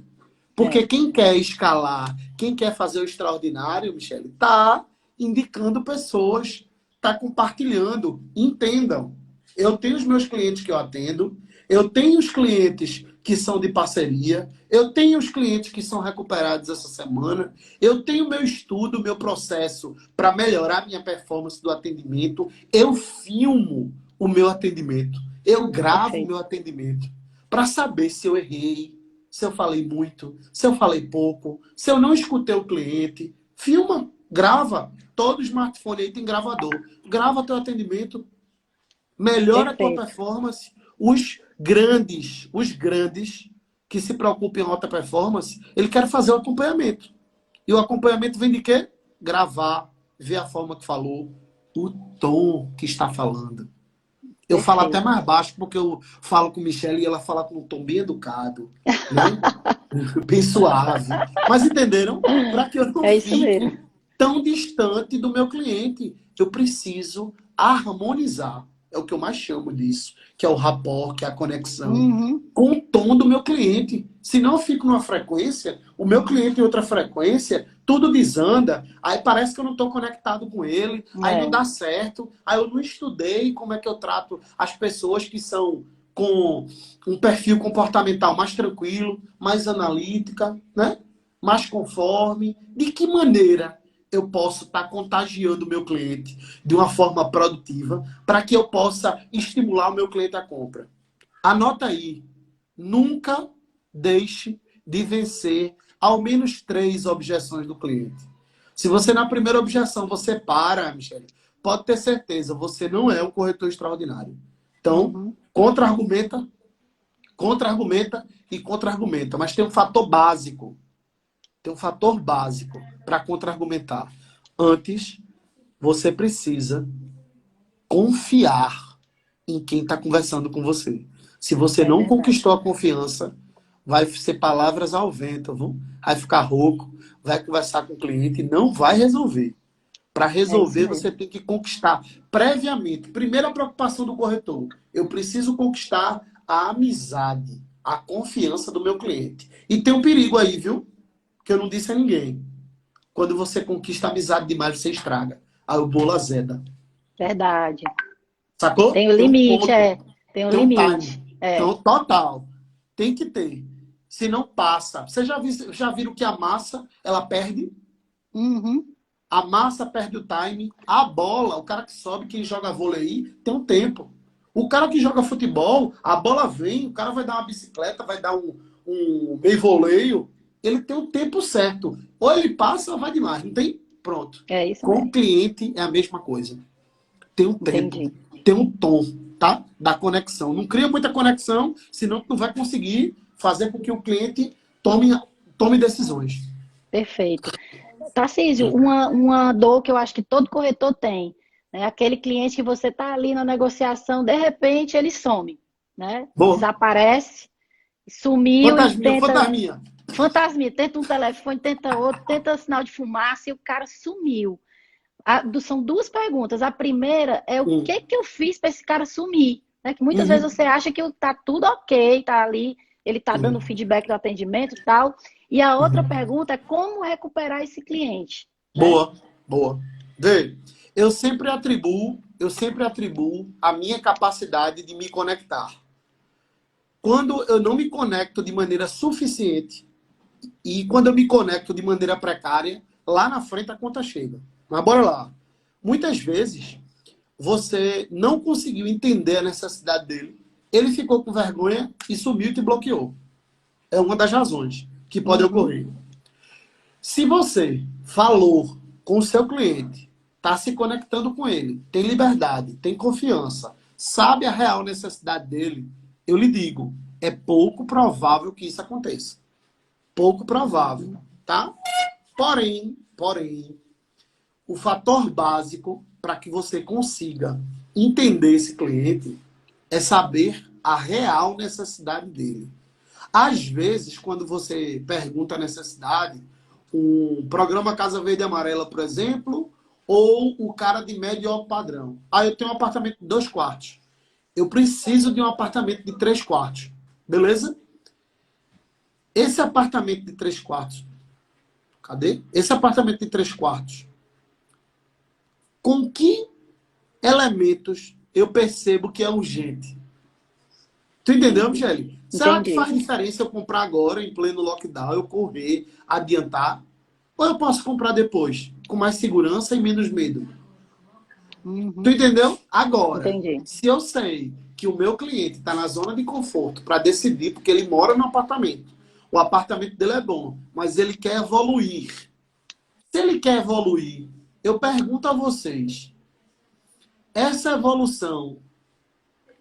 Porque quem quer escalar, quem quer fazer o extraordinário, Michele, está indicando pessoas, está compartilhando. Entendam. Eu tenho os meus clientes que eu atendo, eu tenho os clientes que são de parceria, eu tenho os clientes que são recuperados essa semana, eu tenho meu estudo, meu processo para melhorar minha performance do atendimento, eu filmo o meu atendimento, eu gravo o meu atendimento para saber se eu errei, se eu falei muito, se eu falei pouco, se eu não escutei o cliente. Filma, grava. Todo smartphone aí tem gravador. Grava teu atendimento, melhora a tua performance. Os grandes que se preocupam em alta performance, ele quer fazer o acompanhamento. E o acompanhamento vem de quê? Gravar, ver a forma que falou, o tom que está falando. Eu falo até Perfeito. mais baixo, porque eu falo com Michelle e ela fala com um tom bem educado, né? Bem suave. Mas entenderam? Para que eu não É isso mesmo. fique tão distante do meu cliente, eu preciso harmonizar. É o que eu mais chamo disso, que é o rapport, que é a conexão Uhum. com o tom do meu cliente. Se não eu fico numa frequência, o meu cliente em outra frequência, tudo desanda, aí parece que eu não estou conectado com ele, aí não É, dá certo, aí eu não estudei como é que eu trato as pessoas que são com um perfil comportamental mais tranquilo, mais analítica, né? Mais conforme. De que maneira eu posso estar contagiando o meu cliente de uma forma produtiva para que eu possa estimular o meu cliente à compra? Anota aí. Nunca deixe de vencer ao menos 3 objeções do cliente. Se você na primeira objeção você para, Michele, pode ter certeza, você não é um corretor extraordinário. Então, uhum. contra-argumenta, contra-argumenta e contra-argumenta. Mas tem um fator básico. Tem um fator básico para contra-argumentar. Antes, você precisa confiar em quem está conversando com você. Se você É não verdade. conquistou a confiança, vai ser palavras ao vento, viu? Vai ficar rouco, vai conversar com o cliente e não vai resolver. Para É isso resolver, mesmo. você tem que conquistar previamente. Primeira preocupação do corretor. Eu preciso conquistar a amizade, a confiança do meu cliente. E tem um perigo aí, viu? Que eu não disse a ninguém. Quando você conquista a amizade demais, você estraga. Aí o bolo azeda. Verdade. Sacou? Tem o Tem um limite, ponto. é. Tem o Tem um limite. time. É. Então, total. Tem que ter. Se não passa. Você já viram que a massa, ela perde? Uhum. A massa perde o time. A bola, o cara que sobe, quem joga vôlei, tem um tempo. O cara que joga futebol, a bola vem, o cara vai dar uma bicicleta, vai dar um meio voleio. Ele tem o tempo certo. Ou ele passa ou vai demais. Não tem? Pronto. É isso Com o mesmo. cliente é a mesma coisa. Tem um tempo, Entendi. tem um tom, tá? Da conexão. Não cria muita conexão, senão tu não vai conseguir fazer com que o cliente tome decisões. Perfeito. Tarcísio, uma dor que eu acho que todo corretor tem, né? Aquele cliente que você está ali na negociação, de repente ele some, né? Boa. Desaparece, sumiu e Fantasminha, tenta, fantasminha. fantasma, tenta um telefone, tenta outro, tenta sinal de fumaça e o cara sumiu. São duas perguntas. A primeira é o Hum. que que eu fiz para esse cara sumir, né? Que muitas vezes Uhum. você acha que tá tudo ok, tá ali, ele tá dando Uhum. feedback do atendimento e tal. E a outra Uhum. pergunta é como recuperar esse cliente, né? Boa, boa. Vê, eu sempre atribuo a minha capacidade de me conectar. Quando eu não me conecto de maneira suficiente e quando eu me conecto de maneira precária, lá na frente a conta chega. Mas bora lá. Muitas vezes você não conseguiu entender a necessidade dele, ele ficou com vergonha e sumiu e te bloqueou. É uma das razões que pode Uhum, ocorrer. Se você falou com o seu cliente, está se conectando com ele, tem liberdade, tem confiança, sabe a real necessidade dele, eu lhe digo, é pouco provável que isso aconteça. Pouco provável, tá? Porém, o fator básico para que você consiga entender esse cliente é saber a real necessidade dele. Às vezes, quando você pergunta a necessidade, um programa Casa Verde e Amarela, por exemplo, ou o cara de médio e alto padrão. Ah, eu tenho um apartamento de 2 quartos. Eu preciso de um apartamento de 3 quartos. Beleza? Esse apartamento de 3 quartos. Cadê? Esse apartamento de 3 quartos. Com que elementos eu percebo que é urgente? Tu entendeu, Michele? Será que entendi. faz diferença eu comprar agora, em pleno lockdown, eu correr, adiantar? Ou eu posso comprar depois, com mais segurança e menos medo? Tu Uhum, entendeu? Agora, entendi. se eu sei que o meu cliente está na zona de conforto para decidir, porque ele mora no apartamento, o apartamento dele é bom, mas ele quer evoluir. Se ele quer evoluir, eu pergunto a vocês, essa evolução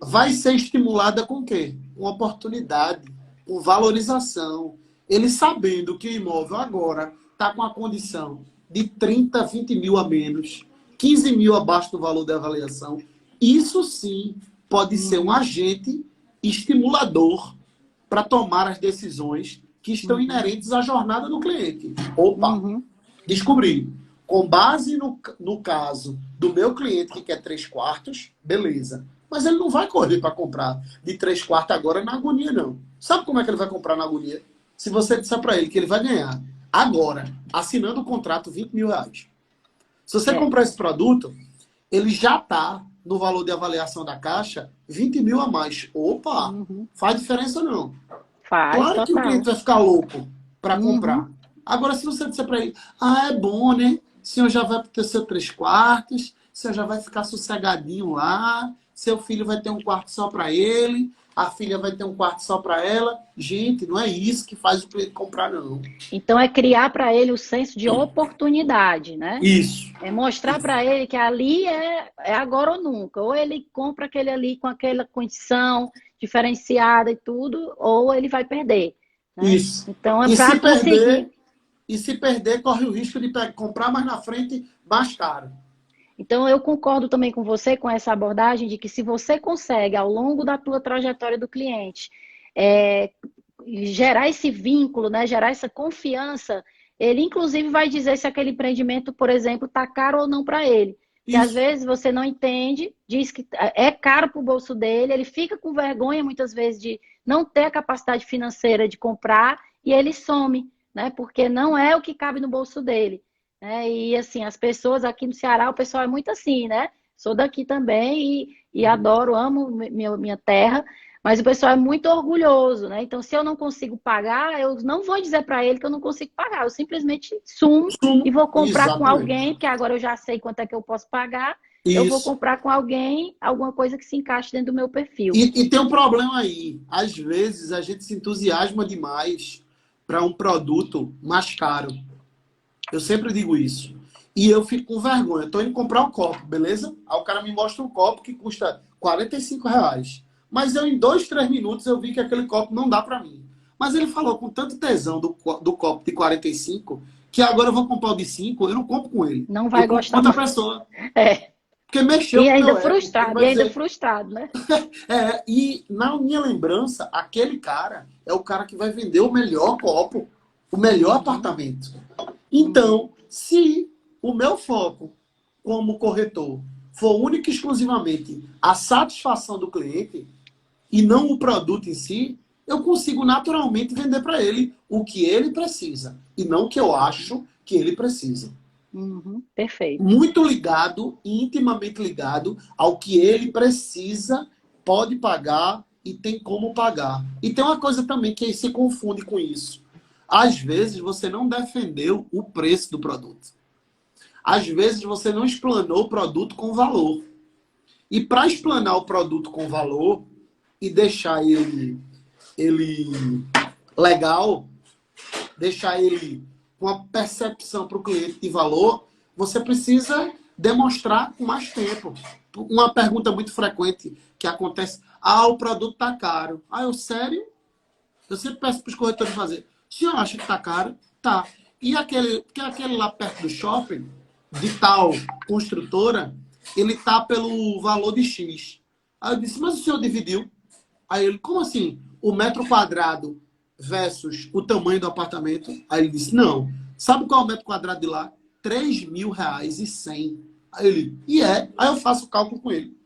vai ser estimulada com o quê? Com oportunidade, com valorização. Ele sabendo que o imóvel agora está com a condição de 30, 20 mil a menos, 15 mil abaixo do valor da avaliação, isso sim pode ser um agente estimulador para tomar as decisões que estão inerentes à jornada do cliente. Opa, descobri. Com base no caso do meu cliente que quer 3/4, beleza. Mas ele não vai correr para comprar de 3/4 agora na agonia, não. Sabe como é que ele vai comprar na agonia? Se você disser para ele que ele vai ganhar agora, assinando o contrato, 20 mil reais. Se você comprar esse produto, ele já está no valor de avaliação da Caixa 20 mil a mais. Opa, faz diferença não. Faz, Claro total. que o cliente vai ficar louco para comprar. Agora, se você disser para ele, é bom, né? O senhor já vai ter seu 3/4, o senhor já vai ficar sossegadinho lá, seu filho vai ter um quarto só para ele, a filha vai ter um quarto só para ela. Gente, não é isso que faz o cliente comprar, não. Então é criar para ele o senso de oportunidade, né? Isso. É mostrar para ele que ali é agora ou nunca. Ou ele compra aquele ali com aquela condição diferenciada e tudo, ou ele vai perder. Né? Isso. Então é E para se conseguir. perder, e se perder, corre o risco de comprar mais na frente mais caro. Então eu concordo também com você com essa abordagem de que se você consegue, ao longo da tua trajetória do cliente, gerar esse vínculo, né, gerar essa confiança, ele inclusive vai dizer se aquele empreendimento, por exemplo, está caro ou não para ele. Que às vezes você não entende, diz que é caro para o bolso dele, ele fica com vergonha muitas vezes de não ter a capacidade financeira de comprar e ele some, né? Porque não é o que cabe no bolso dele. Né? E assim, as pessoas aqui no Ceará, o pessoal é muito assim, né? Sou daqui também e adoro, amo minha terra, mas o pessoal é muito orgulhoso, né? Então, se eu não consigo pagar, eu não vou dizer para ele que eu não consigo pagar, eu simplesmente sumo e vou comprar com Exatamente. alguém, porque agora eu já sei quanto é que eu posso pagar, Isso. eu vou comprar com alguém alguma coisa que se encaixe dentro do meu perfil. E tem um problema aí. Às vezes a gente se entusiasma demais para um produto mais caro. Eu sempre digo isso. E eu fico com vergonha. Estou indo comprar um copo, beleza? Aí o cara me mostra um copo que custa R$ 45. Mas eu, em 2, 3 minutos, eu vi que aquele copo não dá para mim. Mas ele falou com tanto tesão do copo de 45 que agora eu vou comprar o de 5, eu não compro com ele. Não vai eu compro gostar com outra mais. pessoa. É. Porque mexeu E com o ainda meu ego. frustrado, e ainda frustrado, né? E na minha lembrança, aquele cara é o cara que vai vender o melhor copo, o melhor apartamento. Então, se o meu foco como corretor for único e exclusivamente a satisfação do cliente e não o produto em si, eu consigo naturalmente vender para ele o que ele precisa e não o que eu acho que ele precisa. Perfeito. Muito ligado, intimamente ligado ao que ele precisa, pode pagar e tem como pagar. E tem uma coisa também que se confunde com isso. Às vezes você não defendeu o preço do produto. Às vezes você não explanou o produto com valor. E para explanar o produto com valor e deixar ele legal, deixar ele com uma percepção para o cliente de valor, você precisa demonstrar com mais tempo. Uma pergunta muito frequente que acontece: o produto está caro. Sério? Eu sempre peço para os corretores fazer. O senhor acha que está caro? Tá. E aquele lá perto do shopping, de tal construtora, ele tá pelo valor de X. Aí eu disse, mas o senhor dividiu? Aí ele, como assim? O metro quadrado versus o tamanho do apartamento? Aí ele disse, não. Sabe qual é o metro quadrado de lá? R$3.100. Aí ele, Aí eu faço o cálculo com ele.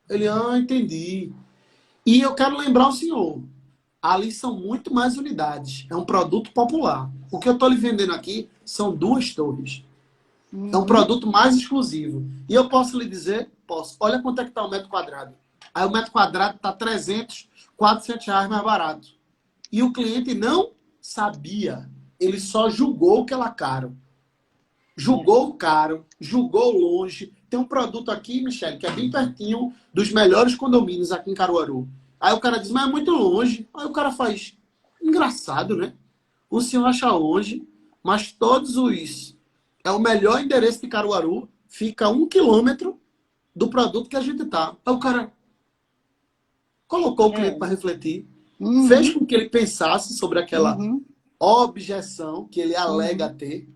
Ele, entendi. E eu quero lembrar o senhor, ali são muito mais unidades. É um produto popular. O que eu estou lhe vendendo aqui são 2 torres. É um produto mais exclusivo. E eu posso lhe dizer, posso. Olha quanto é que está o metro quadrado. Aí o metro quadrado está 300, 400 reais mais barato. E o cliente não sabia. Ele só julgou que era caro. Julgou caro, julgou longe. Tem um produto aqui, Michele, que é bem pertinho dos melhores condomínios aqui em Caruaru. Aí o cara diz, mas é muito longe. Aí o cara faz, engraçado, né? O senhor acha longe, mas todos os... É o melhor endereço de Caruaru, fica 1 quilômetro do produto que a gente tá. Aí o cara colocou o cliente para refletir, fez com que ele pensasse sobre aquela objeção que ele alega ter.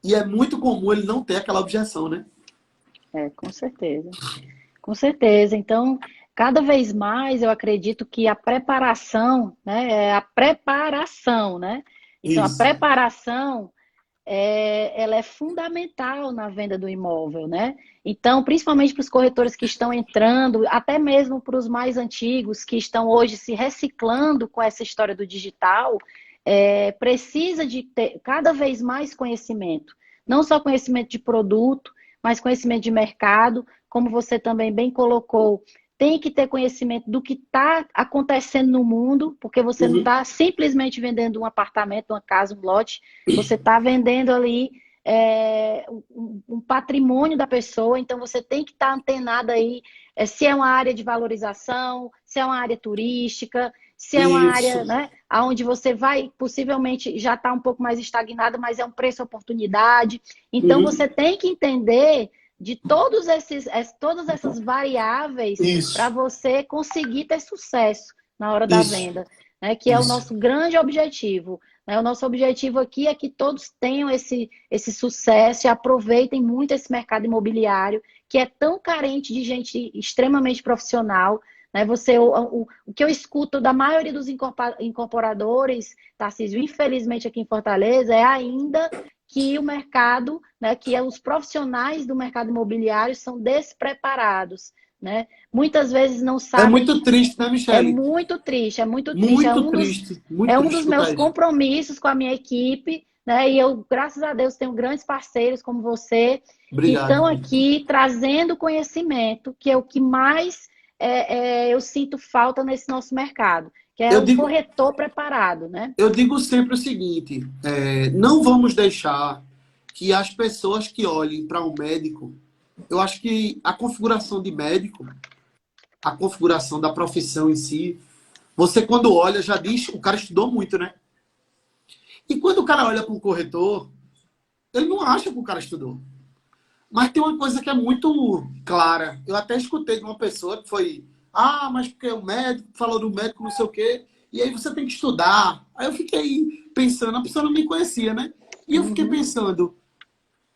E é muito comum ele não ter aquela objeção, né? Com certeza. Com certeza. Então, cada vez mais eu acredito que a preparação, né, é a preparação, né? Então, a Isso. preparação ela é fundamental na venda do imóvel, né? Então, principalmente para os corretores que estão entrando, até mesmo para os mais antigos que estão hoje se reciclando com essa história do digital, precisa de ter cada vez mais conhecimento. Não só conhecimento de produto, mas conhecimento de mercado, como você também bem colocou, tem que ter conhecimento do que está acontecendo no mundo, porque você não Uhum. está simplesmente vendendo um apartamento, uma casa, um lote, você está vendendo ali um patrimônio da pessoa, então você tem que estar antenado aí, se é uma área de valorização, se é uma área turística, se é uma área, Isso. né, onde você vai, possivelmente já está um pouco mais estagnada, mas é um preço-oportunidade. Então Uhum. você tem que entender de todas essas variáveis para Isso. você conseguir ter sucesso na hora da Isso. venda, né? Que é o Isso. nosso grande objetivo. Né? O nosso objetivo aqui é que todos tenham esse sucesso e aproveitem muito esse mercado imobiliário, que é tão carente de gente extremamente profissional. Né? O que eu escuto da maioria dos incorporadores, Tarcísio, infelizmente aqui em Fortaleza, é ainda que o mercado, né, que os profissionais do mercado imobiliário são despreparados, né? Muitas vezes não É sabem. muito triste, né, É Michele? muito triste, é muito triste. Muito triste. Muito É um triste dos escutar meus isso. compromissos com a minha equipe, né? E eu, graças a Deus, tenho grandes parceiros como você, que Obrigado. estão aqui trazendo conhecimento, que é o que mais eu sinto falta nesse nosso mercado, que é Eu o digo, corretor preparado, né? eu digo sempre o seguinte: não vamos deixar que as pessoas que olhem para um médico, eu acho que a configuração de médico, a configuração da profissão em si, você quando olha já diz, o cara estudou muito, né? E quando o cara olha para um corretor, ele não acha que o cara estudou. Mas tem uma coisa que é muito clara. Eu até escutei de uma pessoa que foi, mas porque o médico falou do médico, não sei o quê, e aí você tem que estudar. Aí eu fiquei pensando, a pessoa não me conhecia, né? E eu fiquei Uhum. pensando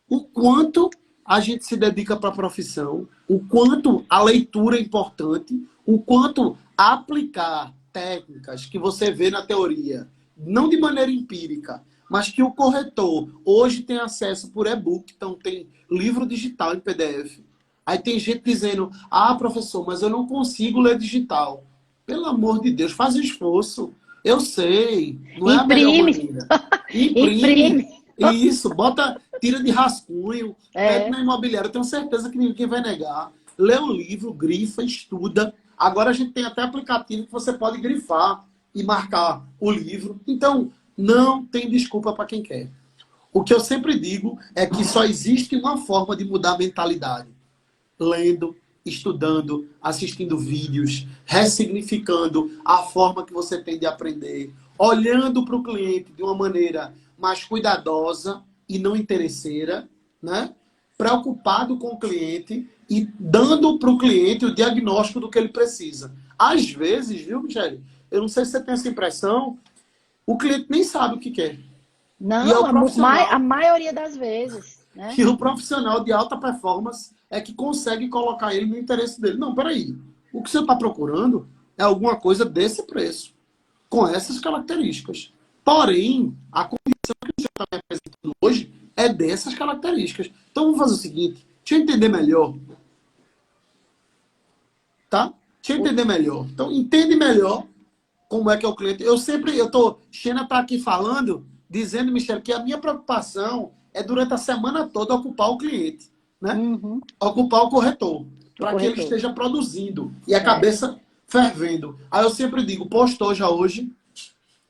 o quanto a gente se dedica para a profissão, o quanto a leitura é importante, o quanto aplicar técnicas que você vê na teoria, não de maneira empírica, mas que o corretor hoje tem acesso por e-book, então tem livro digital em PDF. Aí tem gente dizendo, professor, mas eu não consigo ler digital. Pelo amor de Deus, faz um esforço. Eu sei, não é a melhor Imprime, maneira. Imprime. imprime. Isso, bota, tira de rascunho, pede É. na imobiliária. Eu tenho certeza que ninguém vai negar. Lê o livro, grifa, estuda. Agora a gente tem até aplicativo que você pode grifar e marcar o livro. Então, não tem desculpa para quem quer. O que eu sempre digo é que só existe uma forma de mudar a mentalidade: lendo, estudando, assistindo vídeos, ressignificando a forma que você tem de aprender, olhando para o cliente de uma maneira mais cuidadosa e não interesseira, né? Preocupado com o cliente e dando para o cliente o diagnóstico do que ele precisa. Às vezes, viu, Michele? Eu não sei se você tem essa impressão, o cliente nem sabe o que quer. E é Não, o a profissional maioria das vezes, né? que o profissional de alta performance é que consegue colocar ele no interesse dele. Não, peraí. O que você está procurando é alguma coisa desse preço, com essas características. Porém, a condição que você está me apresentando hoje é dessas características. Então, vamos fazer o seguinte. Deixa eu entender melhor. Tá? Deixa eu entender melhor. Então, entende melhor como é que é o cliente. Xena está aqui falando, dizendo, Michel, que a minha preocupação é durante a semana toda ocupar o cliente, né? Uhum, Ocupar o corretor, o para que ele corretor. esteja produzindo e a É. cabeça fervendo. Aí eu sempre digo, postou já hoje,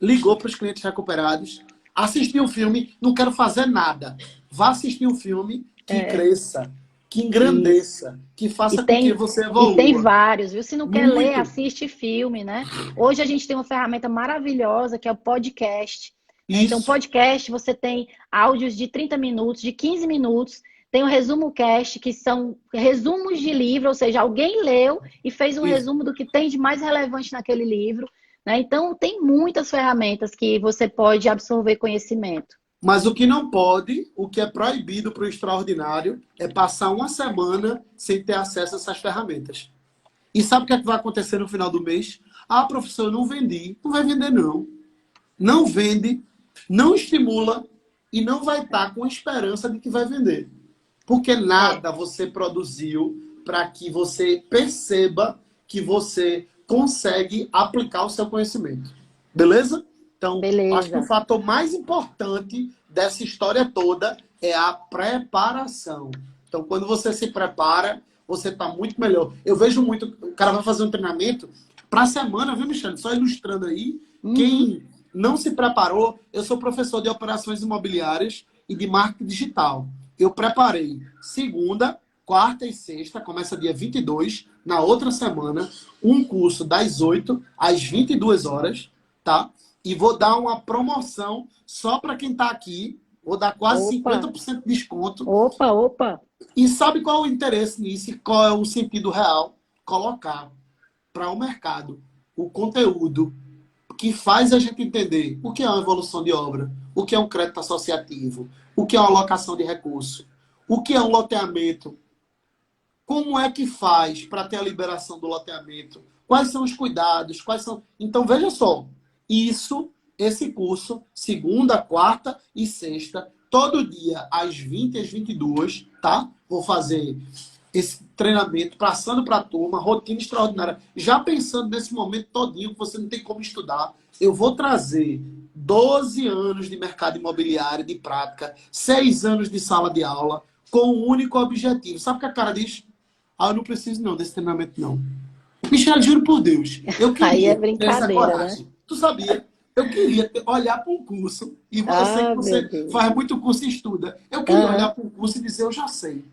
ligou para os clientes recuperados, assistiu um filme, não quero fazer nada. Vá assistir um filme que cresça, que Isso. engrandeça, que E faça com que tem, você e tem evolua. vários, viu? Se não quer ler, Muito. assiste filme, né? Hoje a gente tem uma ferramenta maravilhosa que é o podcast. Né? Então, Isso. podcast, você tem áudios de 30 minutos, de 15 minutos. Tem o Resumo Cast, que são resumos de livro, ou seja, alguém leu e fez um Isso. resumo do que tem de mais relevante naquele livro. Né? Então, tem muitas ferramentas que você pode absorver conhecimento. Mas o que não pode, o que é proibido para o extraordinário, é passar uma semana sem ter acesso a essas ferramentas. E sabe o que é que vai acontecer no final do mês? Ah, professor, eu não vendi. Não vai vender, não. Não vende, não estimula e não vai estar com a esperança de que vai vender. Porque nada você produziu para que você perceba que você consegue aplicar o seu conhecimento. Beleza? Então, acho que o Beleza. fator mais importante dessa história toda é a preparação. Então, quando você se prepara, você está muito melhor. Eu vejo muito, o cara vai fazer um treinamento para a semana, viu, Michele? Só ilustrando aí, quem não se preparou, eu sou professor de operações imobiliárias e de marketing digital. Eu preparei segunda, quarta e sexta, começa dia 22, na outra semana, um curso das 8 às 22 horas, tá? E vou dar uma promoção só para quem está aqui. Vou dar quase Opa. 50% de desconto. Opa, opa. E sabe qual é o interesse nisso? E qual é o sentido real? Colocar para o mercado o conteúdo que faz a gente entender o que é uma evolução de obra, o que é um crédito associativo, o que é uma alocação de recurso, o que é um loteamento, como é que faz para ter a liberação do loteamento, quais são os cuidados, quais são... Então, veja só, esse curso, segunda, quarta e sexta, todo dia, às 20 às 22, tá? Vou fazer esse treinamento, passando para a turma, rotina extraordinária. Já pensando nesse momento todinho, que você não tem como estudar, eu vou trazer 12 anos de mercado imobiliário de prática, 6 anos de sala de aula, com um único objetivo. Sabe o que a cara diz? Ah, eu não preciso não desse treinamento, não. Michel, juro por Deus, eu Aí é queria ter essa brincadeira, né? coragem. Tu sabia? Eu queria olhar para um curso, e eu sei que Ah, meu você Deus. faz muito curso e estuda. Eu queria olhar Aham. para um curso e dizer, eu já sei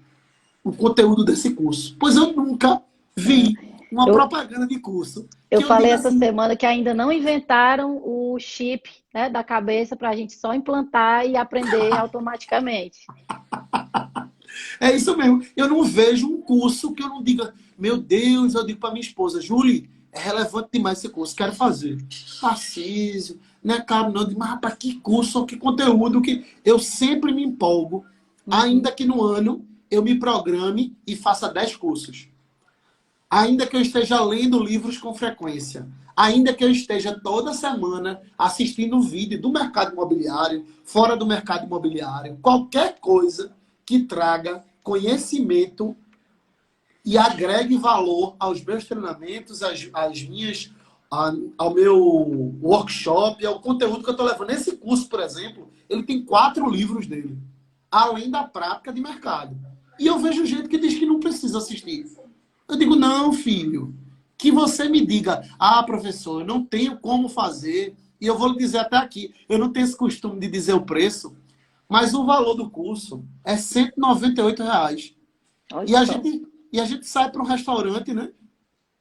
o conteúdo desse curso. Pois eu nunca vi uma Eu, propaganda de curso eu que eu falei diga essa assim, semana que ainda não inventaram o chip, né, da cabeça para a gente só implantar e aprender automaticamente. é isso mesmo. Eu não vejo um curso que eu não diga, meu Deus, eu digo para minha esposa, Julie, é relevante demais esse curso, quero fazer. Tarcísio, não é caro não, eu digo, mas rapaz, que curso, que conteúdo, que eu sempre me empolgo, Uhum. ainda que no ano eu me programe e faça 10 cursos. Ainda que eu esteja lendo livros com frequência, ainda que eu esteja toda semana assistindo um vídeo do mercado imobiliário, fora do mercado imobiliário, qualquer coisa que traga conhecimento e agregue valor aos meus treinamentos, às minhas, ao meu workshop, ao conteúdo que eu estou levando. Esse curso, por exemplo, ele tem 4 livros dele, além da prática de mercado. E eu vejo gente que diz que não precisa assistir. Eu digo, não, filho, que você me diga, ah, professor, eu não tenho como fazer, e eu vou lhe dizer até aqui, eu não tenho esse costume de dizer o preço, mas o valor do curso é R$ 198. Olha E a só. gente, e a gente sai para um restaurante, né?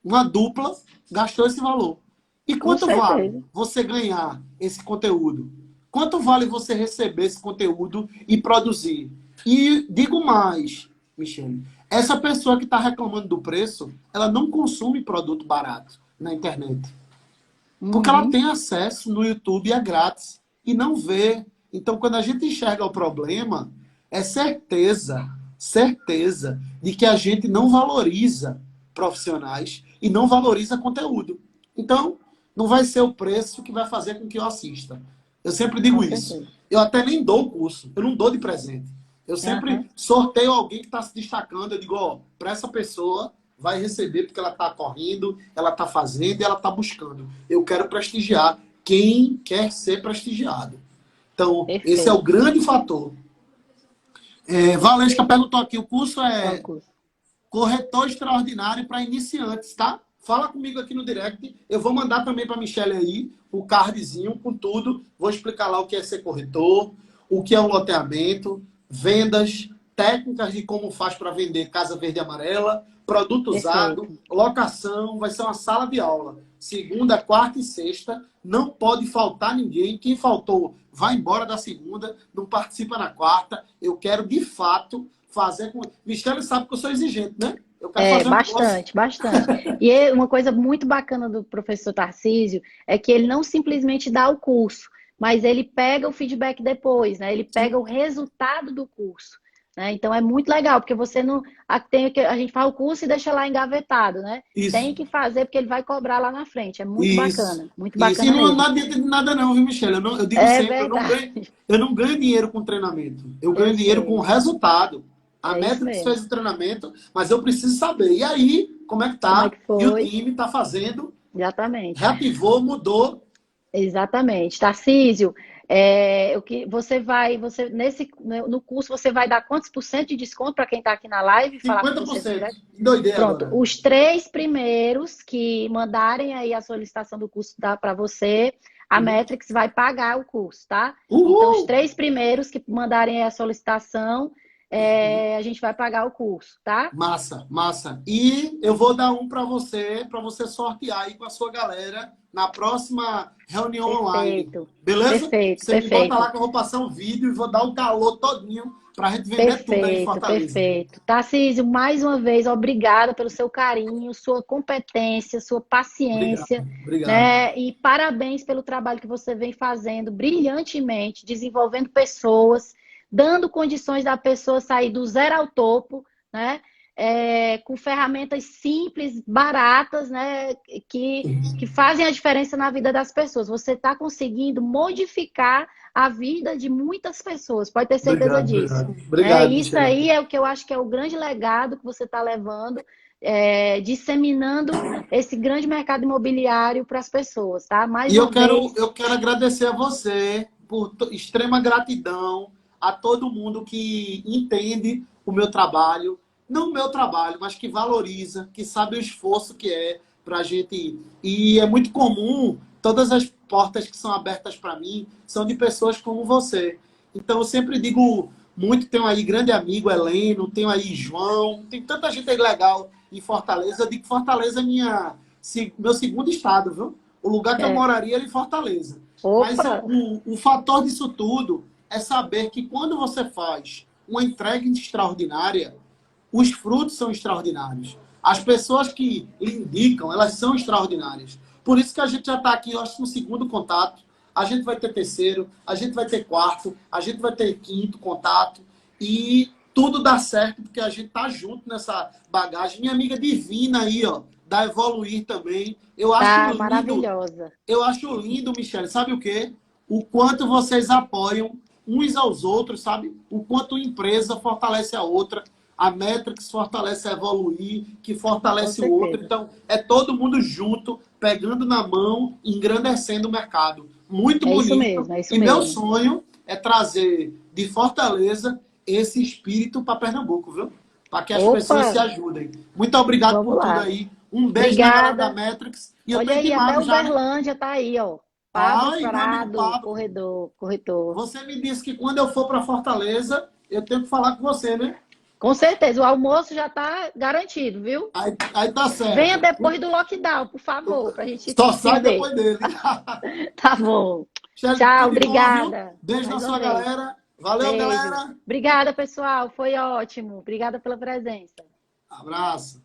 Uma dupla gastou esse valor. E Com quanto vale certeza. você ganhar esse conteúdo? Quanto vale você receber esse conteúdo e produzir? E digo mais, Michele, essa pessoa que está reclamando do preço, ela não consome produto barato na internet. Porque ela Uhum. tem acesso no YouTube, é grátis, e não vê. Então, quando a gente enxerga o problema, é certeza de que a gente não valoriza profissionais e não valoriza conteúdo. Então, não vai ser o preço que vai fazer com que eu assista. Eu sempre Com digo isso. certeza. Eu até nem dou o curso, eu não dou de presente. Eu sempre Aham. sorteio alguém que está se destacando. Eu digo, ó, para essa pessoa vai receber porque ela está correndo, ela está fazendo e ela está buscando. Eu quero prestigiar quem quer ser prestigiado. Então, esse é o Perfeito. grande fator. Valesca perguntou aqui, o curso Qual o é curso? corretor extraordinário para iniciantes, tá? Fala comigo aqui no direct. Eu vou mandar também para a Michelle aí o cardzinho com tudo. Vou explicar lá o que é ser corretor, o que é um loteamento, vendas, técnicas de como faz para vender casa verde e amarela, produto usado, Perfeito. locação. Vai ser uma sala de aula. Segunda, quarta e sexta. Não pode faltar ninguém. Quem faltou, vai embora da segunda. Não participa na quarta. Eu quero, de fato, fazer com... Michele sabe que eu sou exigente, né? Eu quero É, fazer um negócio. bastante, bastante. Uma coisa muito bacana do professor Tarcísio é que ele não simplesmente dá o curso, mas ele pega o feedback depois, né? Ele pega o resultado do curso, né? Então é muito legal, porque você não a gente faz o curso e deixa lá engavetado, né? Isso. Tem que fazer porque ele vai cobrar lá na frente. É Isso. muito Isso. E bacana não mesmo. adianta de nada não, viu, Michelle? Eu digo É sempre, verdade, eu não ganho dinheiro com treinamento. Eu eu ganho dinheiro com sei. resultado. A É isso Matrix mesmo. fez o treinamento, mas eu preciso saber. E aí, como é que Como é tá? que E o foi? time tá fazendo, Exatamente. reativou, mudou. Exatamente. Tarcísio, o que você no curso você vai dar quantos por cento de desconto para quem está aqui na live e falar com você 50%. direto? Endoidei Pronto, agora. os 3 primeiros que mandarem aí a solicitação do curso para você, a Uhum. Metrix vai pagar o curso, tá? Então, os Uhul! 3 primeiros que mandarem aí a solicitação, a gente vai pagar o curso, tá? Massa, massa. E eu vou dar um para você sortear aí com a sua galera na próxima reunião online. Perfeito, Beleza? perfeito, Você me bota lá perfeito. que eu vou passar um vídeo e vou dar o calor todinho para a gente vender tudo aí em Perfeito, Fortaleza. perfeito. Tarcísio, mais uma vez, obrigada pelo seu carinho, sua competência, sua Obrigado, paciência, obrigado. né? E parabéns pelo trabalho que você vem fazendo brilhantemente, desenvolvendo pessoas, dando condições da pessoa sair do zero ao topo, né? Com ferramentas simples, baratas, né? Que fazem a diferença na vida das pessoas. Você está conseguindo modificar a vida de muitas pessoas, pode ter certeza Obrigado, disso. obrigado. Né? Obrigado, E isso Michelle. aí é o que eu acho que é o grande legado que você está levando, disseminando esse grande mercado imobiliário para as pessoas, tá? Mais E uma vez, eu quero agradecer a você por extrema gratidão a todo mundo que entende o meu trabalho, não o meu trabalho, mas que valoriza, que sabe o esforço que é para a gente. E é muito comum, todas as portas que são abertas para mim são de pessoas como você. Então eu sempre digo muito, tenho aí grande amigo Heleno, tenho aí João, tem tanta gente aí legal em Fortaleza. Eu digo que Fortaleza é meu segundo estado, viu? O lugar que eu é, moraria era em Fortaleza. Mas opa, o fator disso tudo é saber que quando você faz uma entrega extraordinária, os frutos são extraordinários. As pessoas que lhe indicam, elas são extraordinárias. Por isso que a gente já está aqui, eu acho, no segundo contato. A gente vai ter terceiro, a gente vai ter quarto, a gente vai ter quinto contato. E tudo dá certo porque a gente tá junto nessa bagagem. Minha amiga Divina aí, ó, da Evoluir também. tá maravilhosa. Eu acho lindo, Michele, sabe o quê? O quanto vocês apoiam uns aos outros, sabe? O quanto a empresa fortalece a outra, a Metrix fortalece a Evoluir, que Com fortalece o outro. certeza. Então, é todo mundo junto, pegando na mão, engrandecendo o mercado. Muito É isso bonito. mesmo, é isso E meu mesmo. sonho é trazer de Fortaleza esse espírito para Pernambuco, viu? Para que as pessoas se Opa, ajudem. Muito obrigado vamos por tudo lá. aí. Um beijo na galera da Obrigada. Metrix. E eu tô Olha aí, até intimado já, né? Uberlândia tá aí, ó. Pablo Ai, meu amigo Prado, Pablo, corretor. você me disse que quando eu for para Fortaleza, eu tenho que falar com você, né? Com certeza, o almoço já está garantido, viu? Aí tá Venha certo. depois do lockdown, por favor, para a gente Só se sai ver. depois dele. Tá bom. Michele, Tchau, tudo de bom, viu? obrigada. Beijo na Mais uma sua vez. galera. Valeu, Beijo. galera. Obrigada, pessoal. Foi ótimo. Obrigada pela presença. Abraço.